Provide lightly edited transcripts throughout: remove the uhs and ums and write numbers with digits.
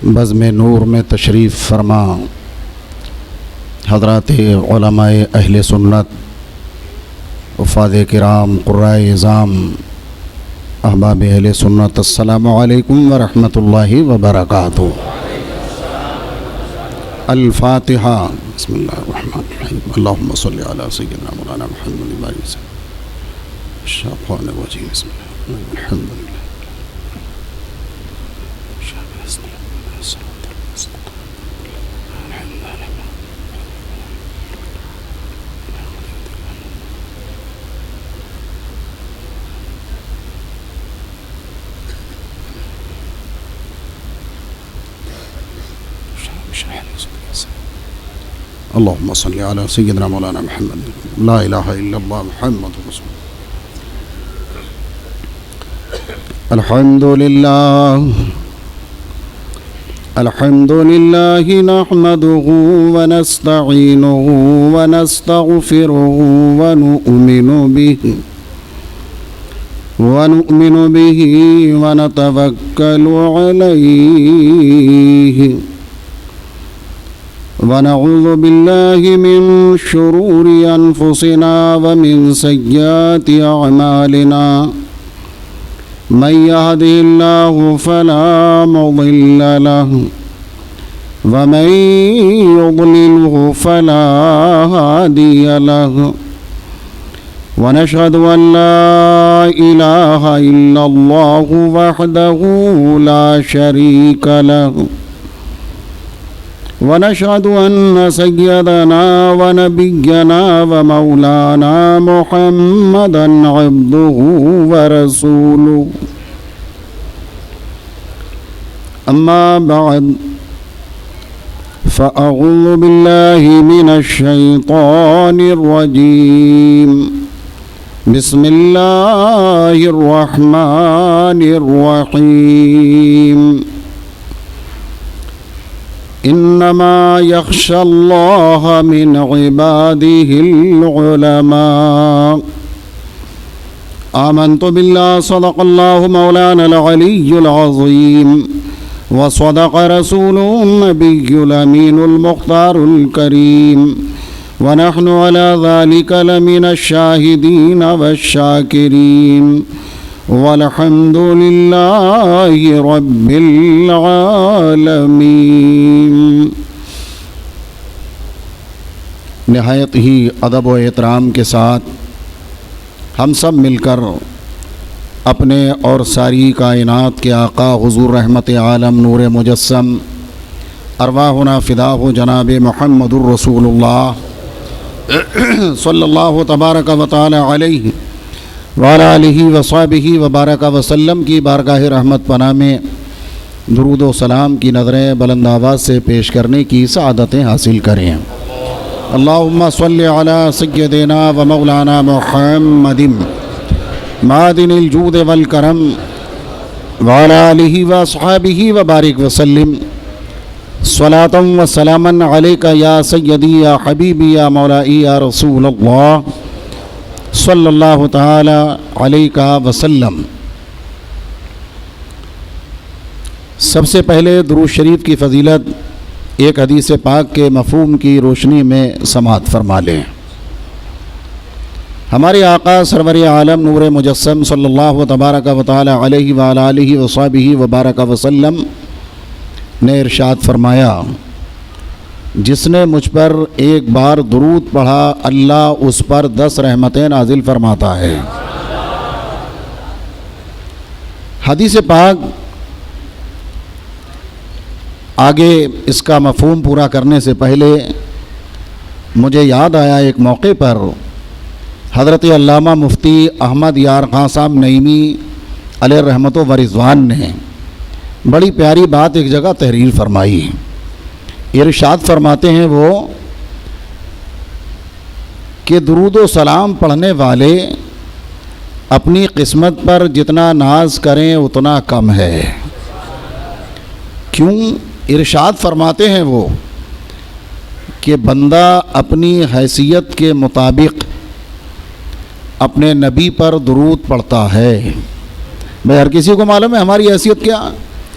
بزم نور میں تشریف فرما حضرات علماء اہل سنت، حفاظ کرام، قرائے اعظام، احباب اہل سنت، السلام علیکم ورحمۃ اللہ وبرکاتہ۔ الفاتحہ۔ بسم اللہ الرحمن الرحیم۔ اللہم صلی علی سیدنا مولانا محمد وعلی الشیطان الرجیم۔ بسم اللہ الحمد للہ۔ اللہم صلی علی سیدنا مولانا محمد، لا الہ الا اللہ محمد رسول اللہ۔ الحمد للہ نحمده ونستعینه ونستغفره ونؤمن به ونتوکل علیہ، ونعوذ بالله من شرور أنفسنا ومن سيئات أعمالنا، من يهده الله فلا مضل له ومن يضلله فلا هادي له، ونشهد أن لا إله إلا الله وحده لا شريك له، ونشهد أن سيدنا ونبينا ومولانا محمدا عبده ورسوله، أما بعد فأعوذ بالله من الشيطان الرجيم، بسم الله الرحمن الرحيم، انما يخشى الله من عباده العلماء۔ آمنت بالله، صدق الله مولانا العلي العظيم، وصدق رسوله النبي الأمين المختار الكريم، ونحن على ذلك لمن الشاهدين والشاكرين، والحمد للہ رب العالمین۔ نہایت ہی ادب و احترام کے ساتھ ہم سب مل کر اپنے اور ساری کائنات کے آقا حضور رحمت عالم نور مجسم ارواحنا فداہ جناب محمد الرسول اللہ صلی اللہ تبارک و تعالی علیہ وعلی آلہ وصحبہ وبارک وسلم کی بارگاہ رحمت پناہ میں درود و سلام کی نظریں بلند آواز سے پیش کرنے کی سعادتیں حاصل کریں۔ اللہم صلی علی سیدنا و مولانا محمد معدن الجود والکرم وعلی آلہ وصحبہ وبارک وسلم، صلاۃ و سلاما علیک یا سیدی یا حبیبی یا مولائی یا رسول اللہ صلی اللہ تعالی علیہ وسلم۔ سب سے پہلے درود شریف کی فضیلت ایک حدیث پاک کے مفہوم کی روشنی میں سماعت فرما لیں۔ ہمارے آقا سرور عالم نور مجسم صلی اللہ تبارک و تعالی علیہ وعلی آلہ وصحبہ وبارک وسلم نے ارشاد فرمایا، جس نے مجھ پر ایک بار درود پڑھا اللہ اس پر 10 رحمتیں نازل فرماتا ہے۔ حدیث پاک آگے اس کا مفہوم پورا کرنے سے پہلے مجھے یاد آیا ایک موقع پر حضرت علامہ مفتی احمد یار خان صاحب نعیمی علیہ رحمت و رضوان نے بڑی پیاری بات ایک جگہ تحریر فرمائی۔ ارشاد فرماتے ہیں وہ کہ درود و سلام پڑھنے والے اپنی قسمت پر جتنا ناز کریں اتنا کم ہے۔ کیوں؟ ارشاد فرماتے ہیں وہ کہ بندہ اپنی حیثیت کے مطابق اپنے نبی پر درود پڑھتا ہے۔ بھائی ہر کسی کو معلوم ہے ہماری حیثیت کیا،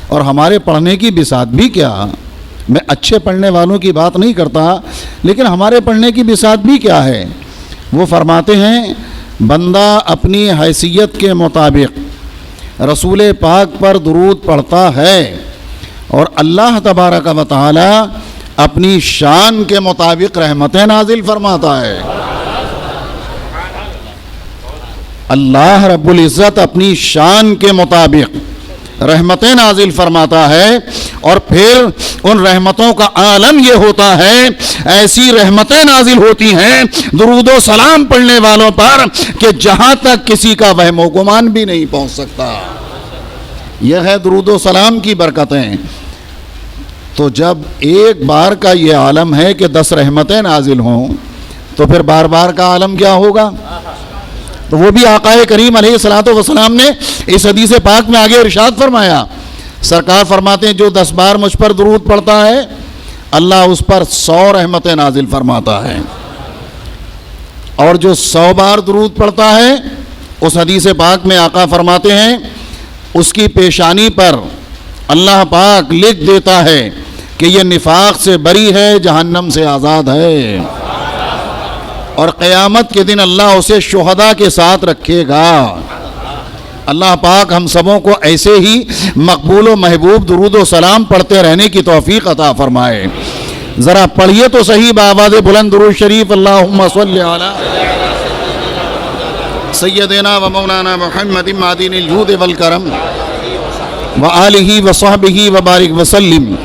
اور ہمارے پڑھنے کی بساط بھی کیا، میں اچھے پڑھنے والوں کی بات نہیں کرتا، لیکن ہمارے پڑھنے کی بساط بھی کیا ہے؟ وہ فرماتے ہیں بندہ اپنی حیثیت کے مطابق رسول پاک پر درود پڑھتا ہے اور اللہ تبارک و تعالی اپنی شان کے مطابق رحمتیں نازل فرماتا ہے۔ اللہ رب العزت اپنی شان کے مطابق رحمتیں نازل فرماتا ہے، اور پھر ان رحمتوں کا عالم یہ ہوتا ہے، ایسی رحمتیں نازل ہوتی ہیں درود و سلام پڑھنے والوں پر کہ جہاں تک کسی کا وہم و گمان بھی نہیں پہنچ سکتا۔ یہ ہے درود و سلام کی برکتیں۔ تو جب ایک بار کا یہ عالم ہے کہ 10 رحمتیں نازل ہوں، تو پھر بار بار کا عالم کیا ہوگا؟ تو وہ بھی آقا کریم علیہ الصلوۃ والسلام نے اس حدیث پاک میں آگے ارشاد فرمایا، سرکار فرماتے ہیں جو 10 بار مجھ پر درود پڑھتا ہے اللہ اس پر 100 رحمتیں نازل فرماتا ہے، اور جو 100 بار درود پڑھتا ہے اس حدیث پاک میں آقا فرماتے ہیں اس کی پیشانی پر اللہ پاک لکھ دیتا ہے کہ یہ نفاق سے بری ہے، جہنم سے آزاد ہے، اور قیامت کے دن اللہ اسے شہداء کے ساتھ رکھے گا۔ اللہ پاک ہم سبوں کو ایسے ہی مقبول و محبوب درود و سلام پڑھتے رہنے کی توفیق عطا فرمائے۔ ذرا پڑھیے تو صحیح بآواز بلند درود شریف، اللہم صلی علی سیدنا و مولانا محمد معدن الجود والکرم وآلہ وصحبہ وبارک وسلم،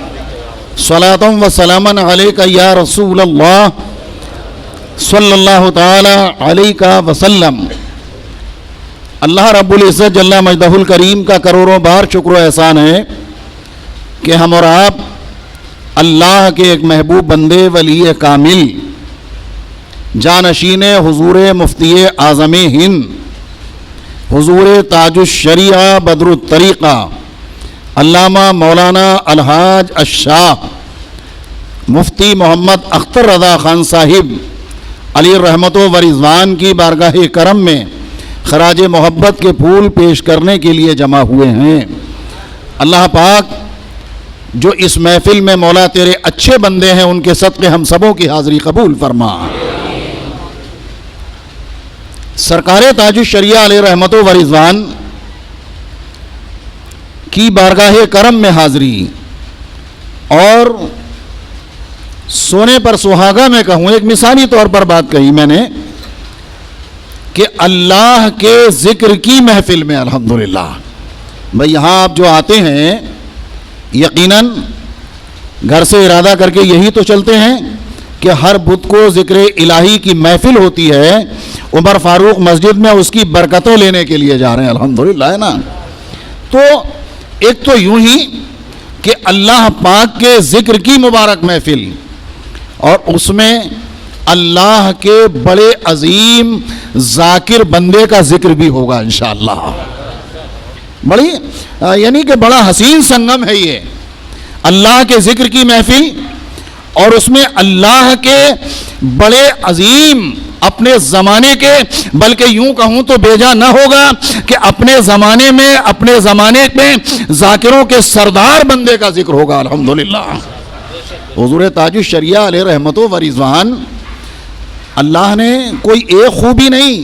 صلاۃ و سلاما علیک یا رسول اللہ صلی اللہ تعالی علیہ وسلم۔ اللہ رب العزت جل مجدہ الکریم کا کروڑوں بار شکر و احسان ہے کہ ہم اور آپ اللہ کے ایک محبوب بندے ولی کامل جانشین حضور مفتی اعظم ہند حضور تاج الشریعہ بدر الطریقہ علامہ مولانا الحاج الشاہ مفتی محمد اختر رضا خان صاحب علی رحمت و رضوان کی بارگاہ کرم میں خراج محبت کے پھول پیش کرنے کے لیے جمع ہوئے ہیں۔ اللہ پاک جو اس محفل میں مولا تیرے اچھے بندے ہیں ان کے صدقے ہم سبوں کی حاضری قبول فرما۔ سرکار تاج الشریعہ علیہ رحمت و رضوان کی بارگاہ کرم میں حاضری، اور سونے پر سہاگا میں کہوں، ایک مثالی طور پر بات کہی میں نے کہ اللہ کے ذکر کی محفل میں الحمدللہ بھئی یہاں آپ جو آتے ہیں یقیناً گھر سے ارادہ کر کے یہی تو چلتے ہیں کہ ہر بدھ کو ذکر الہی کی محفل ہوتی ہے، عمر فاروق مسجد میں اس کی برکتیں لینے کے لیے جا رہے ہیں الحمدللہ، ہے نا؟ تو ایک تو یوں ہی کہ اللہ پاک کے ذکر کی مبارک محفل، اور اس میں اللہ کے بڑے عظیم ذاکر بندے کا ذکر بھی ہوگا انشاءاللہ۔ بڑی یعنی کہ بڑا حسین سنگم ہے یہ اللہ کے ذکر کی محفل، اور اس میں اللہ کے بڑے عظیم اپنے زمانے کے، بلکہ یوں کہوں تو بیجا نہ ہوگا کہ اپنے زمانے میں ذاکروں کے سردار بندے کا ذکر ہوگا الحمدللہ۔ حضور تاج الشریعہ علیہ رحمت و رضوان اللہ نے کوئی ایک خوبی نہیں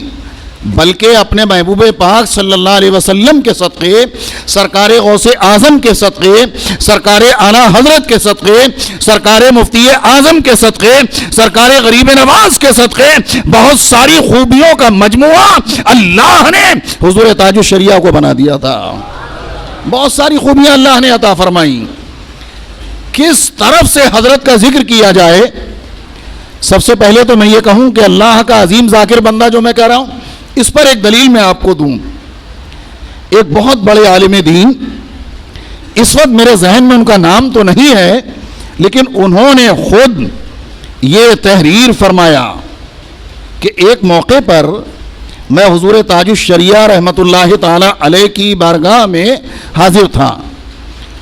بلکہ اپنے محبوب پاک صلی اللہ علیہ وسلم کے صدقے، سرکار غوث اعظم کے صدقے، سرکار اعلیٰ حضرت کے صدقے، سرکار مفتی اعظم کے صدقے، سرکار غریب نواز کے صدقے، بہت ساری خوبیوں کا مجموعہ اللہ نے حضور تاج الشریعہ کو بنا دیا تھا۔ بہت ساری خوبیاں اللہ نے عطا فرمائیں۔ کس طرف سے حضرت کا ذکر کیا جائے؟ سب سے پہلے تو میں یہ کہوں کہ اللہ کا عظیم ذاکر بندہ جو میں کہہ رہا ہوں، اس پر ایک دلیل میں آپ کو دوں۔ ایک بہت بڑے عالم دین، اس وقت میرے ذہن میں ان کا نام تو نہیں ہے، لیکن انہوں نے خود یہ تحریر فرمایا کہ ایک موقع پر میں حضور تاج الشریعہ رحمت اللہ تعالی علیہ کی بارگاہ میں حاضر تھا،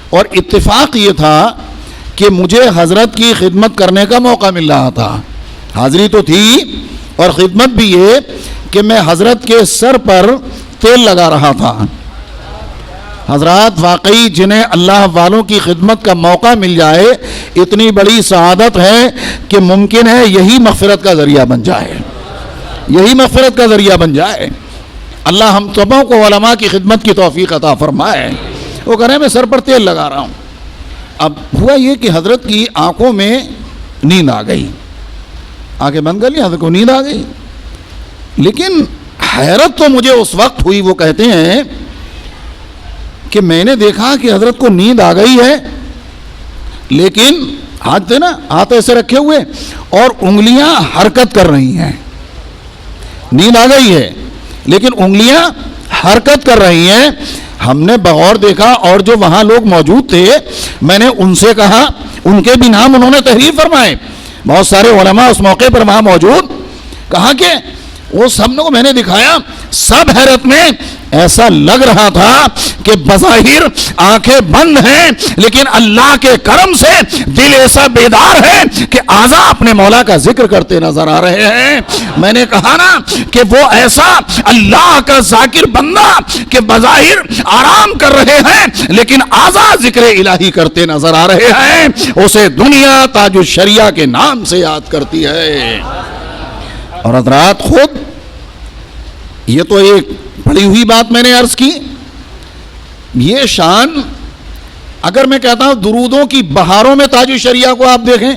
اور اتفاق یہ تھا کہ مجھے حضرت کی خدمت کرنے کا موقع مل رہا تھا۔ حاضری تو تھی اور خدمت بھی یہ کہ میں حضرت کے سر پر تیل لگا رہا تھا۔ حضرات واقعی جنہیں اللہ والوں کی خدمت کا موقع مل جائے اتنی بڑی سعادت ہے کہ ممکن ہے یہی مغفرت کا ذریعہ بن جائے، یہی مغفرت کا ذریعہ بن جائے۔ اللہ ہم سبوں کو علماء کی خدمت کی توفیق عطا فرمائے۔ وہ کہہ رہے ہیں میں سر پر تیل لگا رہا ہوں۔ اب ہوا یہ کہ حضرت کی آنکھوں میں نیند آ گئی، آنکھیں بند کر لی، حضرت کو نیند آ گئی۔ لیکن حیرت تو مجھے اس وقت ہوئی، وہ کہتے ہیں کہ میں نے دیکھا کہ حضرت کو نیند آ گئی ہے، لیکن ہاتھ تھے نا، ہاتھ ایسے رکھے ہوئے اور انگلیاں حرکت کر رہی ہیں۔ نیند آ گئی ہے لیکن انگلیاں حرکت کر رہی ہیں۔ ہم نے بغور دیکھا اور جو وہاں لوگ موجود تھے میں نے ان سے کہا، ان کے بھی نام انہوں نے تحریر فرمائے، بہت سارے علماء اس موقع پر وہاں موجود، کہا کہ وہ سب کو میں نے دکھایا، سب حیرت میں، ایسا لگ رہا تھا کہ بظاہر آنکھیں بند ہیں لیکن اللہ کے کرم سے دل ایسا بیدار ہے کہ اعضاء اپنے مولا کا ذکر کرتے نظر آ رہے ہیں۔ میں نے کہا نا کہ وہ ایسا اللہ کا ذاکر بندہ کہ بظاہر آرام کر رہے ہیں لیکن اعضاء ذکر الہی کرتے نظر آ رہے ہیں، اسے دنیا تاج الشریعہ کے نام سے یاد کرتی ہے۔ اور حضرات خود یہ تو ایک پڑھی ہوئی بات میں نے عرض کی، یہ شان اگر میں کہتا ہوں درودوں کی بہاروں میں تاج الشریعہ کو آپ دیکھیں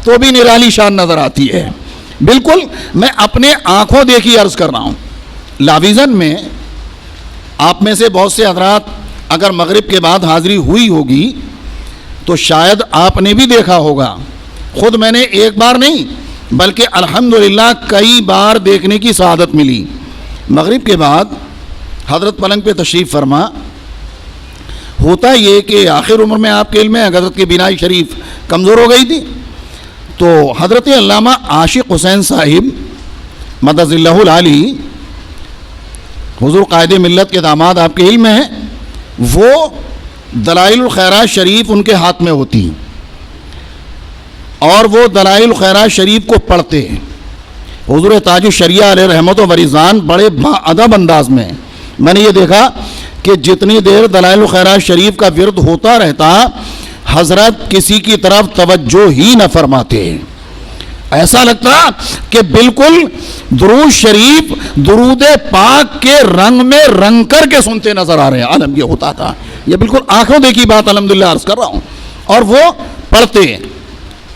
تو بھی نرالی شان نظر آتی ہے۔ بالکل میں اپنے آنکھوں دیکھی عرض کر رہا ہوں۔ لاویزن میں آپ میں سے بہت سے حضرات اگر مغرب کے بعد حاضری ہوئی ہوگی تو شاید آپ نے بھی دیکھا ہوگا، خود میں نے ایک بار نہیں بلکہ الحمدللہ کئی بار دیکھنے کی سعادت ملی۔ مغرب کے بعد حضرت پلنگ پہ تشریف فرما، ہوتا یہ کہ آخر عمر میں آپ کے علم میں حضرت کی بینائی شریف کمزور ہو گئی تھی، تو حضرت علامہ عاشق حسین صاحب مدد اللہ العالی حضور قائد ملت کے داماد آپ کے علم میں ہیں، وہ دلائل الخیرات شریف ان کے ہاتھ میں ہوتی اور وہ دلائل الخیرات شریف کو پڑھتے ہیں۔ حضور تاج الشریعہ علیہ رحمت و رضوان بڑے ادب انداز میں، میں نے یہ دیکھا کہ جتنی دیر دلائل الخیرات شریف کا ورد ہوتا رہتا حضرت کسی کی طرف توجہ ہی نہ فرماتے، ایسا لگتا کہ بالکل درود شریف درود پاک کے رنگ میں رنگ کر کے سنتے نظر آ رہے ہیں۔ عالم یہ ہوتا تھا، یہ بالکل آنکھوں دیکھی بات الحمدللہ عرض کر رہا ہوں۔ اور وہ پڑھتے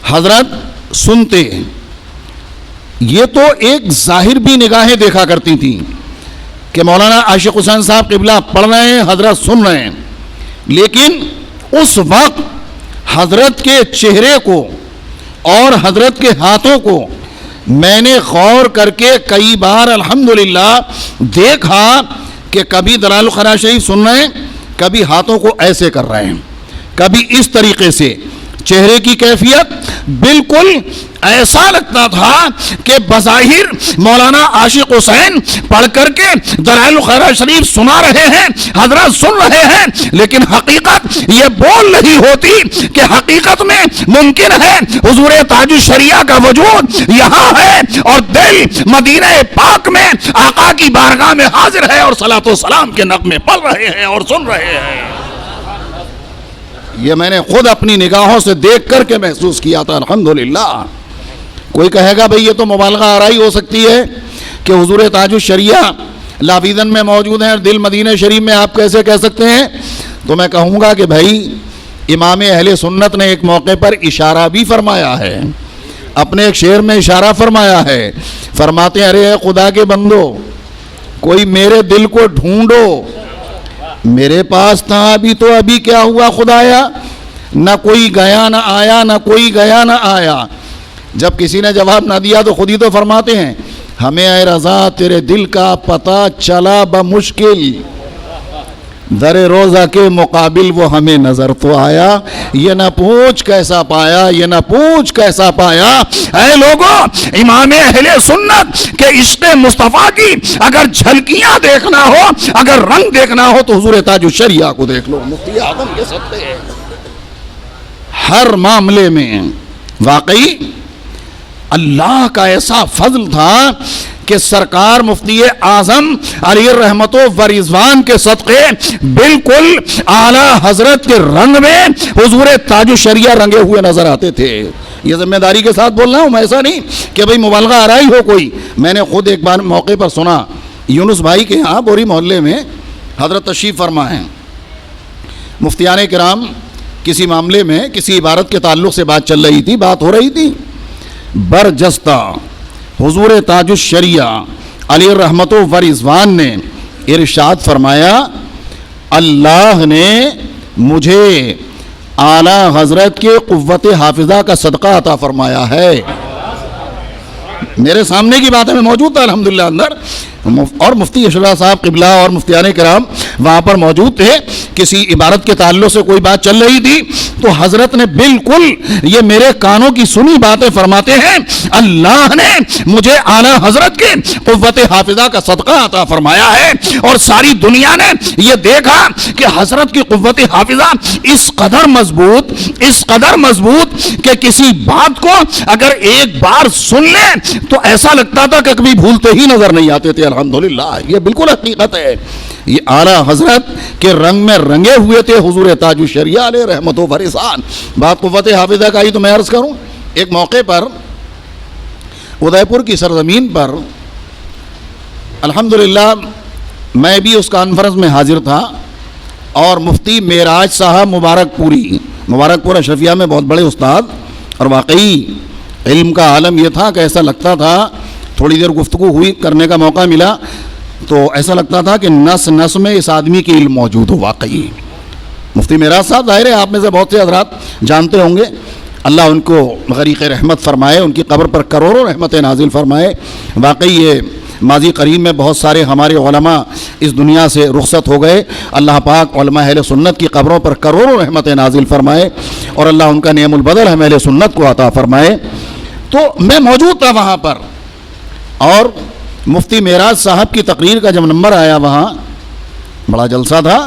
حضرت سنتے، یہ تو ایک ظاہر بھی نگاہیں دیکھا کرتی تھیں کہ مولانا عاشق حسین صاحب قبلہ پڑھ رہے ہیں، حضرت سن رہے ہیں، لیکن اس وقت حضرت کے چہرے کو اور حضرت کے ہاتھوں کو میں نے غور کر کے کئی بار الحمدللہ دیکھا کہ کبھی دلائل الخیرات شریف سن رہے ہیں، کبھی ہاتھوں کو ایسے کر رہے ہیں، کبھی اس طریقے سے۔ چہرے کی کیفیت بالکل ایسا لگتا تھا کہ بظاہر مولانا عاشق حسین پڑھ کر کے دلائل الخیرات شریف سنا رہے ہیں، حضرت سن رہے ہیں، لیکن حقیقت یہ بول نہیں ہوتی کہ حقیقت میں ممکن ہے حضور تاج الشریعہ کا وجود یہاں ہے اور دل مدینہ پاک میں آقا کی بارگاہ میں حاضر ہے اور صلاۃ و سلام کے نغمے پڑھ رہے ہیں اور سن رہے ہیں۔ یہ میں نے خود اپنی نگاہوں سے دیکھ کر کے محسوس کیا تھا الحمدللہ۔ کوئی کہے گا بھئی یہ تو مبالغہ آرائی ہو سکتی ہے کہ حضور تاج الشریعہ لاویزن میں موجود ہیں اور دل مدینہ شریف میں آپ کیسے کہہ سکتے ہیں؟ تو میں کہوں گا کہ بھائی امام اہل سنت نے ایک موقع پر اشارہ بھی فرمایا ہے، اپنے ایک شعر میں اشارہ فرمایا ہے، فرماتے ہیں ارے خدا کے بندو کوئی میرے دل کو ڈھونڈو، میرے پاس تھا ابھی تو ابھی کیا ہوا خدایا، نہ کوئی گیا نہ آیا، نہ کوئی گیا نہ آیا۔ جب کسی نے جواب نہ دیا تو خود ہی تو فرماتے ہیں ہمیں اے رضا تیرے دل کا پتہ چلا بمشکل، در روزہ کے مقابل وہ ہمیں نظر تو آیا، یہ نہ پوچھ کیسا پایا، یہ نہ پوچھ کیسا پایا۔ اے لوگوں، امام اہل سنت کے عشق مصطفیٰ کی اگر جھلکیاں دیکھنا ہو، اگر رنگ دیکھنا ہو تو حضور تاج الشریعہ کو دیکھ لو، مفتی اعظم کے صدقے ہر معاملے میں۔ واقعی اللہ کا ایسا فضل تھا کہ سرکار مفتی اعظم علی رحمت و رضوان کے صدقے بالکل اعلیٰ حضرت کے رنگ میں حضور تاج الشریعہ رنگے ہوئے نظر آتے تھے. یہ ذمہ داری کے ساتھ بول رہا ہوں میں، ایسا نہیں کہ بھئی مبالغہ آرائی ہو کوئی. میں نے خود ایک بار موقع پر سنا یونس بھائی کے ہاں بوری محلے میں حضرت تشریف فرما ہیں. مفتیان کرام کسی معاملے میں کسی عبارت کے تعلق سے بات چل رہی تھی، بات ہو رہی تھی. برجستہ حضور تاج الشریعہ علی رحمت و رضوان نے ارشاد فرمایا اللہ نے مجھے اعلیٰ حضرت کے قوت حافظہ کا صدقہ عطا فرمایا ہے. میرے سامنے کی بات ہے، میں موجود تھا الحمدللہ اندر، اور مفتی اشرا صاحب قبلہ اور مفتیان کرام وہاں پر موجود تھے. کسی عبارت کے تعلق سے کوئی بات چل رہی تھی تو حضرت نے بالکل یہ میرے کانوں کی سنی باتیں فرماتے ہیں اللہ نے مجھے اعلیٰ حضرت کے قوت حافظہ کا صدقہ عطا فرمایا ہے. اور ساری دنیا نے یہ دیکھا کہ حضرت کی قوت حافظہ اس قدر مضبوط کہ کسی بات کو اگر ایک بار سن لیں تو ایسا لگتا تھا کہ کبھی بھولتے ہی نظر نہیں آتے تھے. الحمدللہ یہ بالکل حقیقت ہے. یہ اعلیٰ حضرت کے رنگ میں رنگے ہوئے تھے حضور تاج الشریعہ علیہ رحمت و رضوان. بات قوت حافظہ کا ہی تو میں عرض کروں. ایک موقع پر ادے پور کی سرزمین پر الحمدللہ میں بھی اس کانفرنس میں حاضر تھا، اور مفتی معراج صاحب مبارک پور اشرفیہ میں بہت بڑے استاد، اور واقعی علم کا عالم یہ تھا کہ ایسا لگتا تھا تھوڑی دیر گفتگو ہوئی کرنے کا موقع ملا تو ایسا لگتا تھا کہ نس نس میں اس آدمی کی علم موجود ہو. واقعی مفتی معراج صاحب ظاہر ہے آپ میں سے بہت سے حضرات جانتے ہوں گے، اللہ ان کو غریق رحمت فرمائے، ان کی قبر پر کروڑوں رحمتیں نازل فرمائے. واقعی یہ ماضی قریب میں بہت سارے ہمارے علماء اس دنیا سے رخصت ہو گئے. اللہ پاک علماء اہل سنت کی قبروں پر کروڑوں رحمتیں نازل فرمائے، اور اللہ ان کا نعم البدل ہم اہل سنت کو عطا فرمائے. تو میں موجود تھا وہاں پر، اور مفتی معراج صاحب کی تقریر کا جب نمبر آیا وہاں بڑا جلسہ تھا،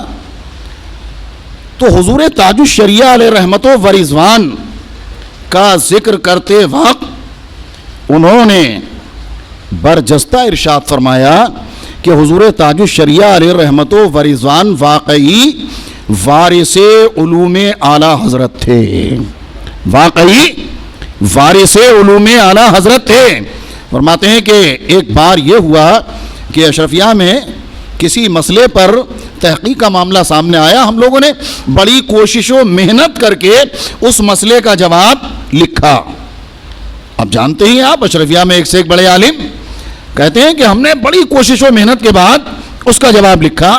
تو حضور تاج الشریعہ علیہ رحمت و رضوان کا ذکر کرتے وقت انہوں نے برجستہ ارشاد فرمایا کہ حضور تاج الشریعہ علیہ رحمت و رضوان واقعی وارث علوم اعلیٰ حضرت تھے. واقعی وارث علوم اعلیٰ حضرت تھے. فرماتے ہیں کہ ایک بار یہ ہوا کہ اشرفیہ میں کسی مسئلے پر تحقیق کا معاملہ سامنے آیا. ہم لوگوں نے بڑی کوشش و محنت کر کے اس مسئلے کا جواب لکھا. اب جانتے ہی آپ اشرفیہ میں ایک سے ایک بڑے عالم، کہتے ہیں کہ ہم نے بڑی کوشش و محنت کے بعد اس کا جواب لکھا.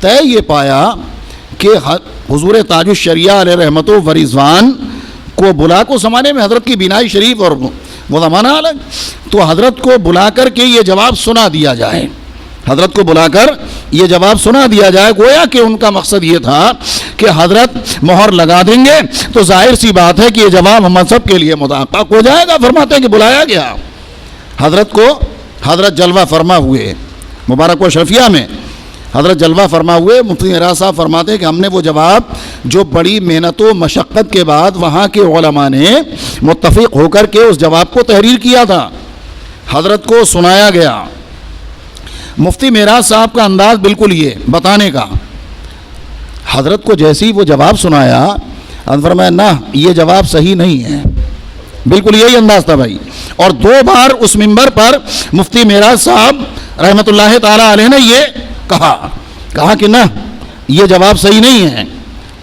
طے یہ پایا کہ حضور تاج الشریعہ علیہ رحمت و رضوان کو بلا کو زمانے میں حضرت کی بینائی شریف اور وہ زمانہ الگ، تو حضرت کو بلا کر کے یہ جواب سنا دیا جائے. حضرت کو بلا کر یہ جواب سنا دیا جائے. گویا کہ ان کا مقصد یہ تھا کہ حضرت مہر لگا دیں گے تو ظاہر سی بات ہے کہ یہ جواب ہم سب کے لیے متحقق ہو جائے گا. فرماتے ہیں کہ بلایا گیا حضرت کو. حضرت جلوہ فرما ہوئے مبارک و شرفیہ میں، حضرت جلوہ فرما ہوئے. مفتی معراج صاحب فرماتے ہیں کہ ہم نے وہ جواب جو بڑی محنت و مشقت کے بعد وہاں کے علماء نے متفق ہو کر کے اس جواب کو تحریر کیا تھا، حضرت کو سنایا گیا. مفتی معراج صاحب کا انداز بالکل یہ بتانے کا، حضرت کو جیسے ہی وہ جواب سنایا حضرت فرمایا نہ یہ جواب صحیح نہیں ہے. بالکل یہی انداز تھا بھائی. اور 2 بار اس منبر پر مفتی معراج صاحب رحمۃ اللہ تعالی علیہ نے یہ کہا کہ نہ یہ جواب صحیح نہیں ہے.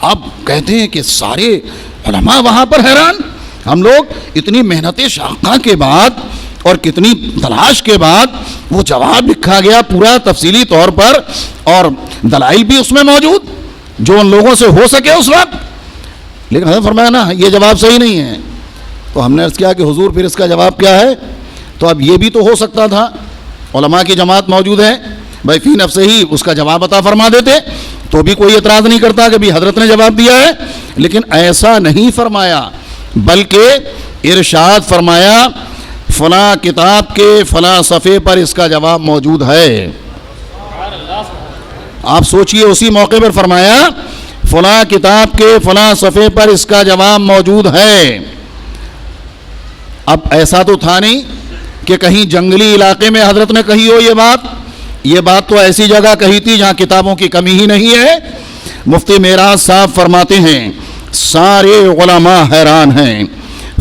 اب کہتے ہیں کہ سارے علماء وہاں پر حیران. ہم لوگ اتنی محنت شاقہ کے بعد اور کتنی تلاش کے بعد وہ جواب لکھا گیا پورا تفصیلی طور پر، اور دلائل بھی اس میں موجود جو ان لوگوں سے ہو سکے اس وقت، لیکن حضرت فرمایا نا یہ جواب صحیح نہیں ہے. تو ہم نے عرض کیا کہ حضور پھر اس کا جواب کیا ہے؟ تو اب یہ بھی تو ہو سکتا تھا علماء کی جماعت موجود ہے بھائی فی نفس ہی اس کا جواب عطا فرما دیتے تو بھی کوئی اعتراض نہیں کرتا کہ بھی حضرت نے جواب دیا ہے. لیکن ایسا نہیں فرمایا، بلکہ ارشاد فرمایا فلاں کتاب کے فلاں صفحے پر اس کا جواب موجود ہے. آپ سوچئے اسی موقع پر فرمایا فلاں کتاب کے فلاں صفحے پر اس کا جواب موجود ہے. اب ایسا تو تھا نہیں کہ کہیں جنگلی علاقے میں حضرت نے کہی ہو یہ بات تو ایسی جگہ کہی تھی جہاں کتابوں کی کمی ہی نہیں ہے۔ مفتی معراج صاحب فرماتے ہیں سارے علماء حیران ہیں۔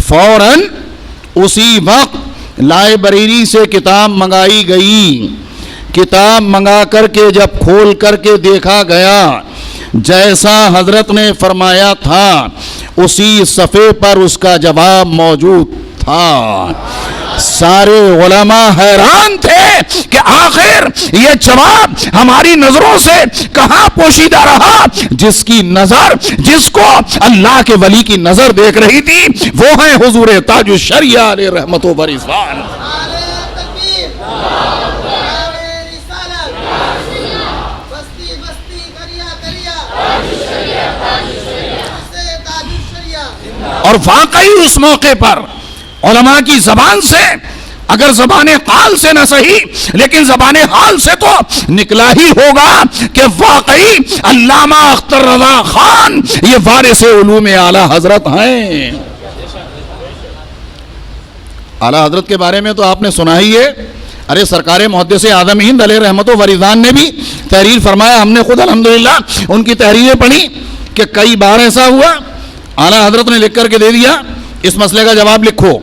فوراً اسی وقت لائبریری سے کتاب منگائی گئی، کتاب منگا کر کے جب کھول کر کے دیکھا گیا، جیسا حضرت نے فرمایا تھا اسی صفحے پر اس کا جواب موجود تھا۔ سارے علماء حیران تھے کہ آخر یہ جواب ہماری نظروں سے کہاں پوشیدہ رہا۔ جس کی نظر، جس کو اللہ کے ولی کی نظر دیکھ رہی تھی، وہ ہیں حضور تاج الشریعہ علیہ رحمت و رضوان۔ اور واقعی اس موقع پر علماء کی زبان سے، اگر زبان قال سے نہ صحیح لیکن زبان حال سے تو نکلا ہی ہوگا کہ واقعی علامہ اختر رضا خان یہ وارث علوم اعلی حضرت ہیں۔ اعلی حضرت کے بارے میں تو آپ نے سنا ہی ہے، ارے سرکار محدث اعظم ہند علیہ رحمت و رضوان نے بھی تحریر فرمایا، ہم نے خود الحمدللہ ان کی تحریریں پڑھی کہ کئی بار ایسا ہوا اعلی حضرت نے لکھ کر کے دے دیا اس مسئلے کا جواب لکھو۔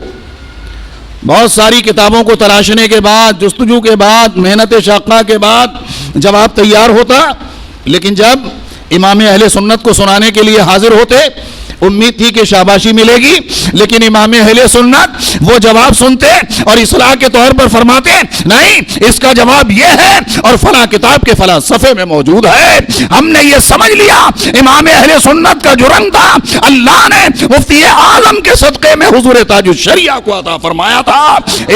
بہت ساری کتابوں کو تلاشنے کے بعد، جستجو کے بعد، محنت شاقہ کے بعد جواب تیار ہوتا، لیکن جب امام اہل سنت کو سنانے کے لیے حاضر ہوتے امید تھی کہ شاباشی ملے گی، لیکن امام اہل سنت وہ جواب سنتے اور اصلاح کے طور پر فرماتے نہیں، اس کا جواب یہ ہے اور فلاں کتاب کے فلاں صفحے میں موجود ہے۔ ہم نے یہ سمجھ لیا امام اہل سنت کا جو رنگ تھا اللہ نے مفتی اعظم کے صدقے میں حضور تاج الشریعہ کو عطا فرمایا تھا۔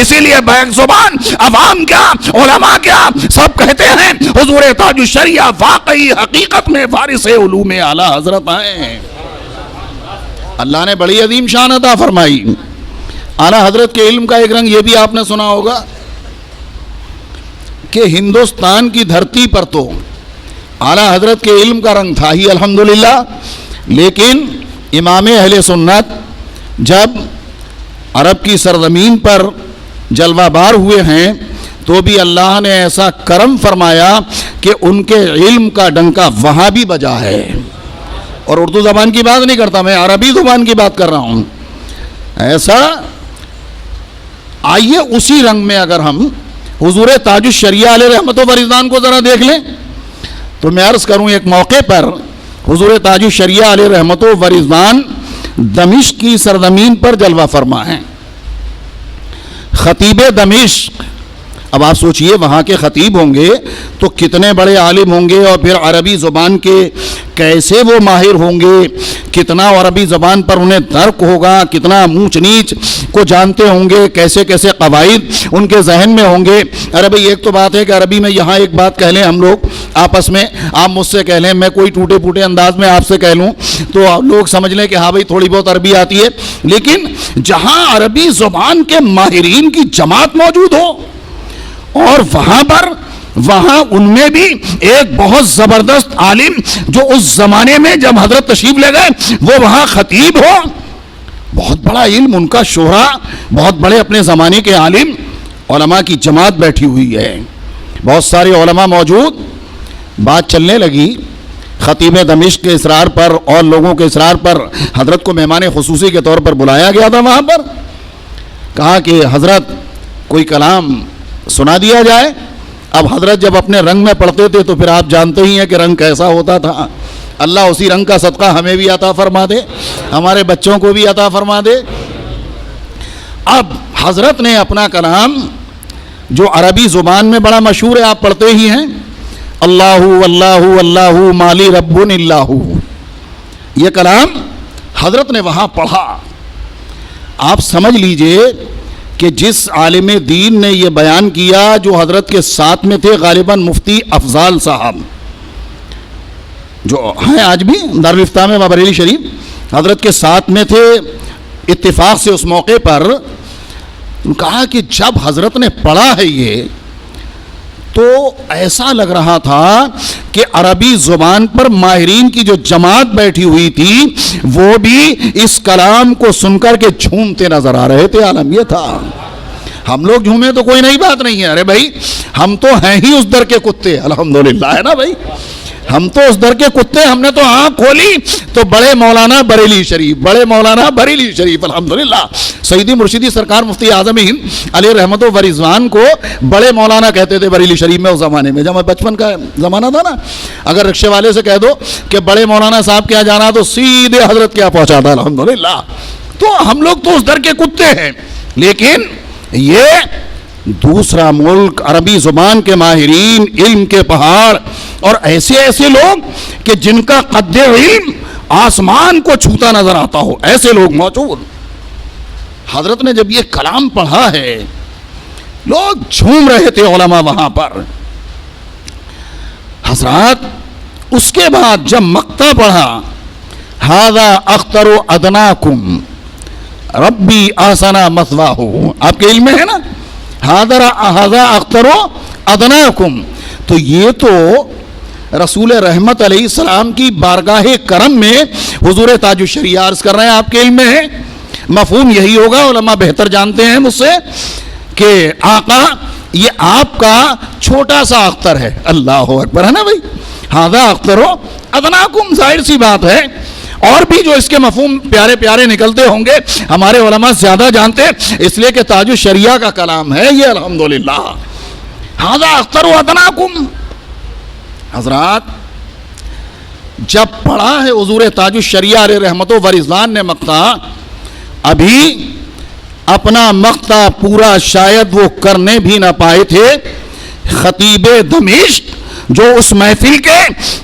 اسی لیے بیک زبان عوام کیا، علماء کیا، سب کہتے ہیں حضور تاج الشریعہ واقعی حقیقت میں وارث علوم اعلی حضرت ہیں۔ اللہ نے بڑی عظیم شان عطا فرمائی۔ اعلی حضرت کے علم کا ایک رنگ یہ بھی آپ نے سنا ہوگا کہ ہندوستان کی دھرتی پر تو اعلی حضرت کے علم کا رنگ تھا ہی الحمدللہ، لیکن امام اہل سنت جب عرب کی سرزمین پر جلوہ بار ہوئے ہیں تو بھی اللہ نے ایسا کرم فرمایا کہ ان کے علم کا ڈنکا وہاں بھی بجا ہے۔ اور اردو زبان کی بات نہیں کرتا، میں عربی زبان کی بات کر رہا ہوں۔ ایسا آئیے اسی رنگ میں اگر ہم حضور تاج الشریعہ علیہ رحمت و رضوان کو ذرا دیکھ لیں تو میں عرض کروں ایک موقع پر حضور تاج الشریعہ علیہ رحمت و رضوان دمشق کی سرزمین پر جلوہ فرما ہیں۔ خطیب دمشق، اب آپ سوچئے وہاں کے خطیب ہوں گے تو کتنے بڑے عالم ہوں گے، اور پھر عربی زبان کے کیسے وہ ماہر ہوں گے، کتنا عربی زبان پر انہیں درک ہوگا، کتنا اونچ نیچ کو جانتے ہوں گے، کیسے کیسے قواعد ان کے ذہن میں ہوں گے۔ ارے بھئی ایک تو بات ہے کہ عربی میں یہاں ایک بات کہہ لیں ہم لوگ آپس میں، آپ مجھ سے کہہ لیں، میں کوئی ٹوٹے پھوٹے انداز میں آپ سے کہہ لوں تو لوگ سمجھ لیں کہ ہاں بھئی تھوڑی بہت عربی آتی ہے، لیکن جہاں عربی زبان کے ماہرین کی جماعت موجود ہو اور وہاں ان میں بھی ایک بہت زبردست عالم جو اس زمانے میں جب حضرت تشریف لے گئے وہ وہاں خطیب ہو، بہت بڑا علم ان کا، شہرا بہت بڑے اپنے زمانے کے عالم، علماء کی جماعت بیٹھی ہوئی ہے، بہت سارے علماء موجود۔ بات چلنے لگی، خطیب دمشق کے اصرار پر اور لوگوں کے اصرار پر حضرت کو مہمان خصوصی کے طور پر بلایا گیا تھا۔ وہاں پر کہا کہ حضرت کوئی کلام سنا دیا جائے۔ اب حضرت جب اپنے رنگ میں پڑھتے تھے تو پھر آپ جانتے ہی ہیں کہ رنگ کیسا ہوتا تھا۔ اللہ اسی رنگ کا صدقہ ہمیں بھی عطا فرما دے، ہمارے بچوں کو بھی عطا فرما دے۔ اب حضرت نے اپنا کلام جو عربی زبان میں بڑا مشہور ہے، آپ پڑھتے ہی ہیں، اللہ اللہ اللہ مالی رب اللہ، یہ کلام حضرت نے وہاں پڑھا۔ آپ سمجھ لیجئے کہ جس عالم دین نے یہ بیان کیا جو حضرت کے ساتھ میں تھے، غالباً مفتی افضال صاحب جو ہیں آج بھی دارالفتاح میں بریلی شریف، حضرت کے ساتھ میں تھے اتفاق سے اس موقع پر، کہا کہ جب حضرت نے پڑھا ہے یہ تو ایسا لگ رہا تھا کہ عربی زبان پر ماہرین کی جو جماعت بیٹھی ہوئی تھی وہ بھی اس کلام کو سن کر کے جھومتے نظر آ رہے تھے۔ عالم یہ تھا ہم لوگ جھومے تو کوئی نئی بات نہیں ہے. ارے بھائی ہم تو ہیں ہی اس در کے کتے, الحمدللہ, ہے نا بھائی, ہم تو اس در کے کتے. ہم نے تو آنکھ کھولی تو بڑے مولانا بریلی شریف, بڑے مولانا بریلی شریف, الحمدللہ. سیدی مرشدی سرکار مفتی اعظم ہند علیہ رحمت و رضوان کو بڑے مولانا کہتے تھے بریلی شریف میں اس زمانے میں, جب بچپن کا زمانہ تھا نا. اگر رکشے والے سے کہہ دو کہ بڑے مولانا صاحب کیا جانا تو سیدھے حضرت کیا پہنچاتا, الحمدللہ. تو ہم لوگ تو اس در کے کتے ہیں. لیکن یہ دوسرا ملک, عربی زبان کے ماہرین, علم کے پہاڑ, اور ایسے ایسے لوگ کہ جن کا قد علم آسمان کو چھوتا نظر آتا ہو, ایسے لوگ موجود. حضرت نے جب یہ کلام پڑھا ہے, لوگ جھوم رہے تھے علماء وہاں پر. حضرات اس کے بعد جب مقطع پڑھا, ھذا اختر ادناکم ربی احسن مثواہ, آپ کے علم میں ہے نا, ھذا اختر ادناکم, تو یہ تو رسول رحمت علیہ السلام کی بارگاہ کرم میں حضور تاج الشریعہ عرض کر رہے ہیں, آپ کے علم میں ہے. مفہوم یہی ہوگا, علماء بہتر جانتے ہیں مجھ سے, کہ آقا یہ آپ کا چھوٹا سا اختر ہے. اللہ اکبر, ہے نا بھائی, ھذا اختر ادناکم, ظاہر سی بات ہے. اور بھی جو اس کے مفہوم پیارے پیارے نکلتے ہوں گے, ہمارے علماء زیادہ جانتے, اس لیے کہ تاج الشریعہ کا کلام ہے یہ, الحمدللہ. ھذا اختر ادناکم. حضرات جب پڑھا ہے حضور تاج الشریعہ علیہ رحمت و رضوان نے مقطع, ابھی اپنا مقطع پورا شاید وہ کرنے بھی نہ پائے تھے. خطیب دمشق جو اس محفل کے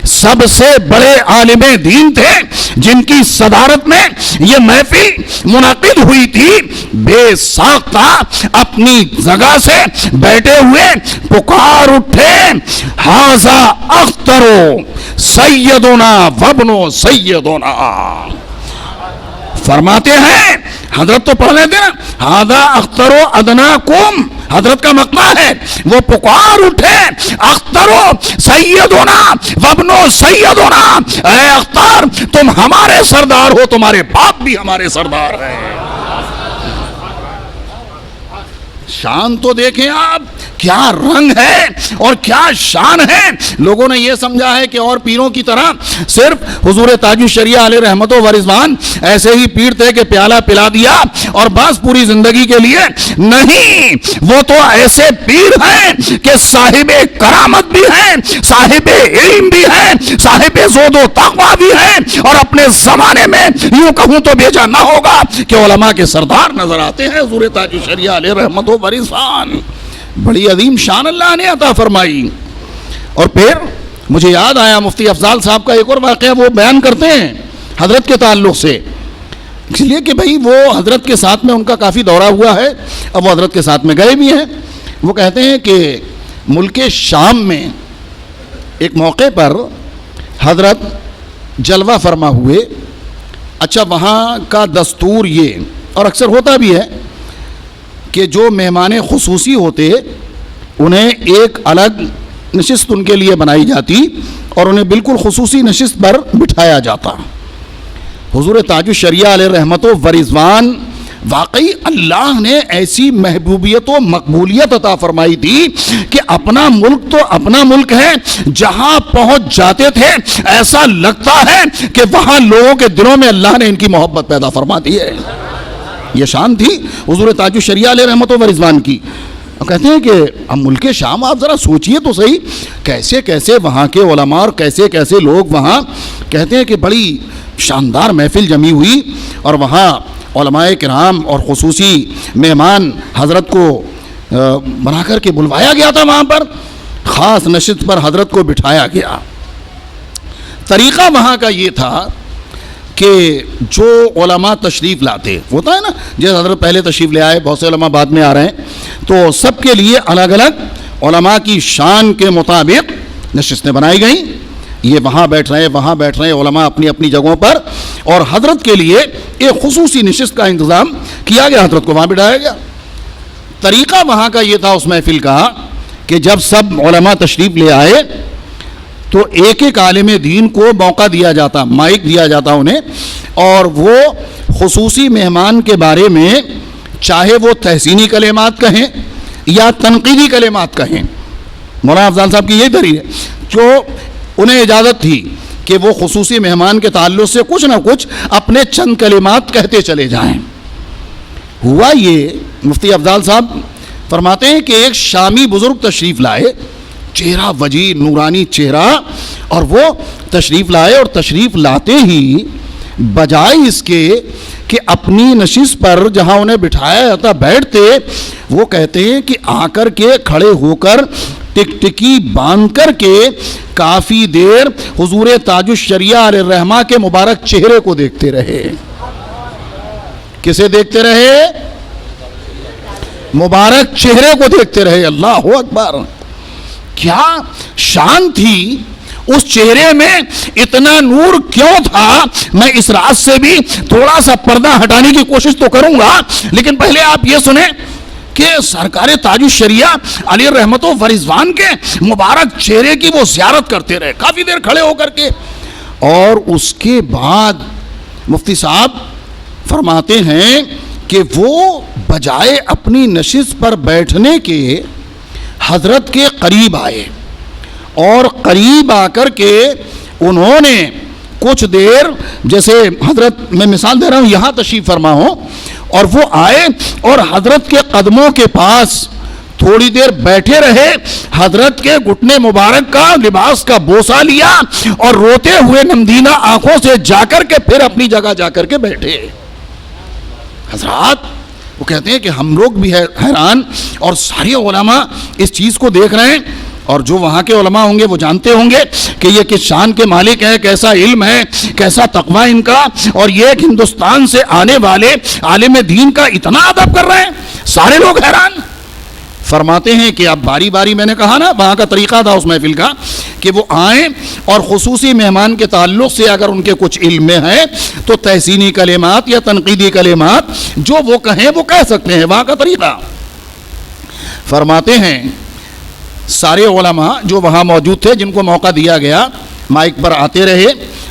سب سے بڑے عالم دین تھے, جن کی صدارت میں یہ محفل منعقد ہوئی تھی, بے ساختہ اپنی جگہ سے بیٹھے ہوئے پکار اٹھے, ھذا اختر سیدنا وابن سیدنا. فرماتے ہیں, حضرت تو پڑھ لیتے نا, ھذا اختر ادناکم, حضرت کا مقطع ہے, وہ پکار اٹھے, اختر سیدنا وابن سیدنا, اے اختر تم ہمارے سردار ہو, تمہارے باپ بھی ہمارے سردار ہیں. شان تو دیکھیں آپ, کیا رنگ ہے اور کیا شان ہے. لوگوں نے یہ سمجھا ہے کہ اور پیروں کی طرح صرف حضور تاج الشریعہ علیہ رحمت و رضوان ایسے ہی پیر تھے کہ پیالہ پلا دیا اور بس پوری زندگی کے لیے. نہیں, وہ تو ایسے پیر ہیں کہ صاحب کرامت بھی ہیں, صاحب علم بھی ہیں, صاحب زہد و تقویٰ بھی ہیں, اور اپنے زمانے میں یوں کہوں تو بھیجا نہ ہوگا کہ علماء کے سردار نظر آتے ہیں حضور تاج الشریعہ علیہ رحمت و رضوان. بڑی عظیم شان اللہ نے عطا فرمائی. اور پھر مجھے یاد آیا مفتی افضال صاحب کا ایک اور واقعہ, وہ بیان کرتے ہیں حضرت کے تعلق سے, اس لیے کہ بھئی وہ حضرت کے ساتھ میں ان کا کافی دورہ ہوا ہے, اب وہ حضرت کے ساتھ میں گئے بھی ہیں. وہ کہتے ہیں کہ ملک شام میں ایک موقع پر حضرت جلوہ فرما ہوئے. اچھا, وہاں کا دستور یہ, اور اکثر ہوتا بھی ہے, کہ جو مہمان خصوصی ہوتے انہیں ایک الگ نشست ان کے لیے بنائی جاتی اور انہیں بالکل خصوصی نشست پر بٹھایا جاتا. حضور تاج الشریعہ علیہ رحمت و رضوان, واقعی اللہ نے ایسی محبوبیت و مقبولیت عطا فرمائی تھی کہ اپنا ملک تو اپنا ملک ہے, جہاں پہنچ جاتے تھے ایسا لگتا ہے کہ وہاں لوگوں کے دلوں میں اللہ نے ان کی محبت پیدا فرما دی ہے. یہ شان تھی حضور تاج الشریعہ علیہ رحمت و رضوان کی. کہتے ہیں کہ اب ملک شام آپ ذرا سوچئے تو صحیح, کیسے کیسے وہاں کے علماء اور کیسے کیسے لوگ وہاں. کہتے ہیں کہ بڑی شاندار محفل جمی ہوئی, اور وہاں علماء کرام اور خصوصی مہمان حضرت کو بنا کر کے بلوایا گیا تھا. وہاں پر خاص نشست پر حضرت کو بٹھایا گیا. طریقہ وہاں کا یہ تھا کہ جو علماء تشریف لاتے, ہوتا ہے نا جیسے حضرت پہلے تشریف لے آئے, بہت سے علماء بعد میں آ رہے ہیں, تو سب کے لیے الگ الگ علماء کی شان کے مطابق نشستیں بنائی گئیں. یہ وہاں بیٹھ رہے, وہاں بیٹھ رہے علماء اپنی اپنی جگہوں پر, اور حضرت کے لیے ایک خصوصی نشست کا انتظام کیا گیا, حضرت کو وہاں بٹھایا گیا. طریقہ وہاں کا یہ تھا اس محفل کا کہ جب سب علماء تشریف لے آئے تو ایک ایک عالم دین کو موقع دیا جاتا, مائک دیا جاتا انہیں, اور وہ خصوصی مہمان کے بارے میں چاہے وہ تحسینی کلمات کہیں یا تنقیدی کلمات کہیں. مولانا افضال صاحب کی یہی دلیل ہے جو انہیں اجازت تھی کہ وہ خصوصی مہمان کے تعلق سے کچھ نہ کچھ اپنے چند کلمات کہتے چلے جائیں. ہوا یہ، مفتی افضال صاحب فرماتے ہیں کہ ایک شامی بزرگ تشریف لائے، چہرہ وجیح نورانی چہرہ، اور وہ تشریف لائے اور تشریف لاتے ہی بجائے اس کے کہ اپنی نشست پر جہاں انہیں بٹھایا جاتا بیٹھتے، وہ کہتے ہیں کہ آ کر کے کھڑے ہو کر ٹکٹکی باندھ کر کے کافی دیر حضور تاج الشریعہ علیہ الرحمہ کے مبارک چہرے کو دیکھتے رہے. کسے دیکھتے رہے؟ مبارک چہرے کو دیکھتے رہے. اللہ اکبر، کیا شان تھی اس چہرے میں، اتنا نور کیوں تھا؟ میں اس راز سے بھی تھوڑا سا پردہ ہٹانے کی کوشش تو کروں گا، لیکن پہلے آپ یہ سنیں کہ سرکار تاج الشریعہ علیہ الرحمت و رضوان کے مبارک چہرے کی وہ زیارت کرتے رہے کافی دیر کھڑے ہو کر کے. اور اس کے بعد مفتی صاحب فرماتے ہیں کہ وہ بجائے اپنی نشست پر بیٹھنے کے حضرت کے قریب آئے، اور قریب آ کر کے انہوں نے کچھ دیر، جیسے حضرت، میں مثال دے رہا ہوں، یہاں تشریف فرما ہوں، اور وہ آئے اور حضرت کے قدموں کے پاس تھوڑی دیر بیٹھے رہے، حضرت کے گھٹنے مبارک کا لباس کا بوسہ لیا اور روتے ہوئے نمدینہ آنکھوں سے جا کر کے پھر اپنی جگہ جا کر کے بیٹھے. حضرات وہ کہتے ہیں کہ ہم لوگ بھی حیران، اور سارے علماء اس چیز کو دیکھ رہے ہیں، اور جو وہاں کے علماء ہوں گے وہ جانتے ہوں گے کہ یہ کس شان کے مالک ہیں، کیسا علم ہے، کیسا تقوی ان کا، اور یہ ایک ہندوستان سے آنے والے عالم دین کا اتنا ادب کر رہے ہیں. سارے لوگ حیران. فرماتے ہیں کہ اب باری باری، میں نے کہا نا وہاں کا طریقہ تھا اس محفل کا کہ وہ آئیں اور خصوصی مہمان کے تعلق سے اگر ان کے کچھ علم میں ہے تو تحسینی کلمات یا تنقیدی کلمات جو وہ کہیں وہ کہہ سکتے ہیں، وہاں کا طریقہ. فرماتے ہیں سارے علماء جو وہاں موجود تھے، جن کو موقع دیا گیا، مائک پر آتے رہے،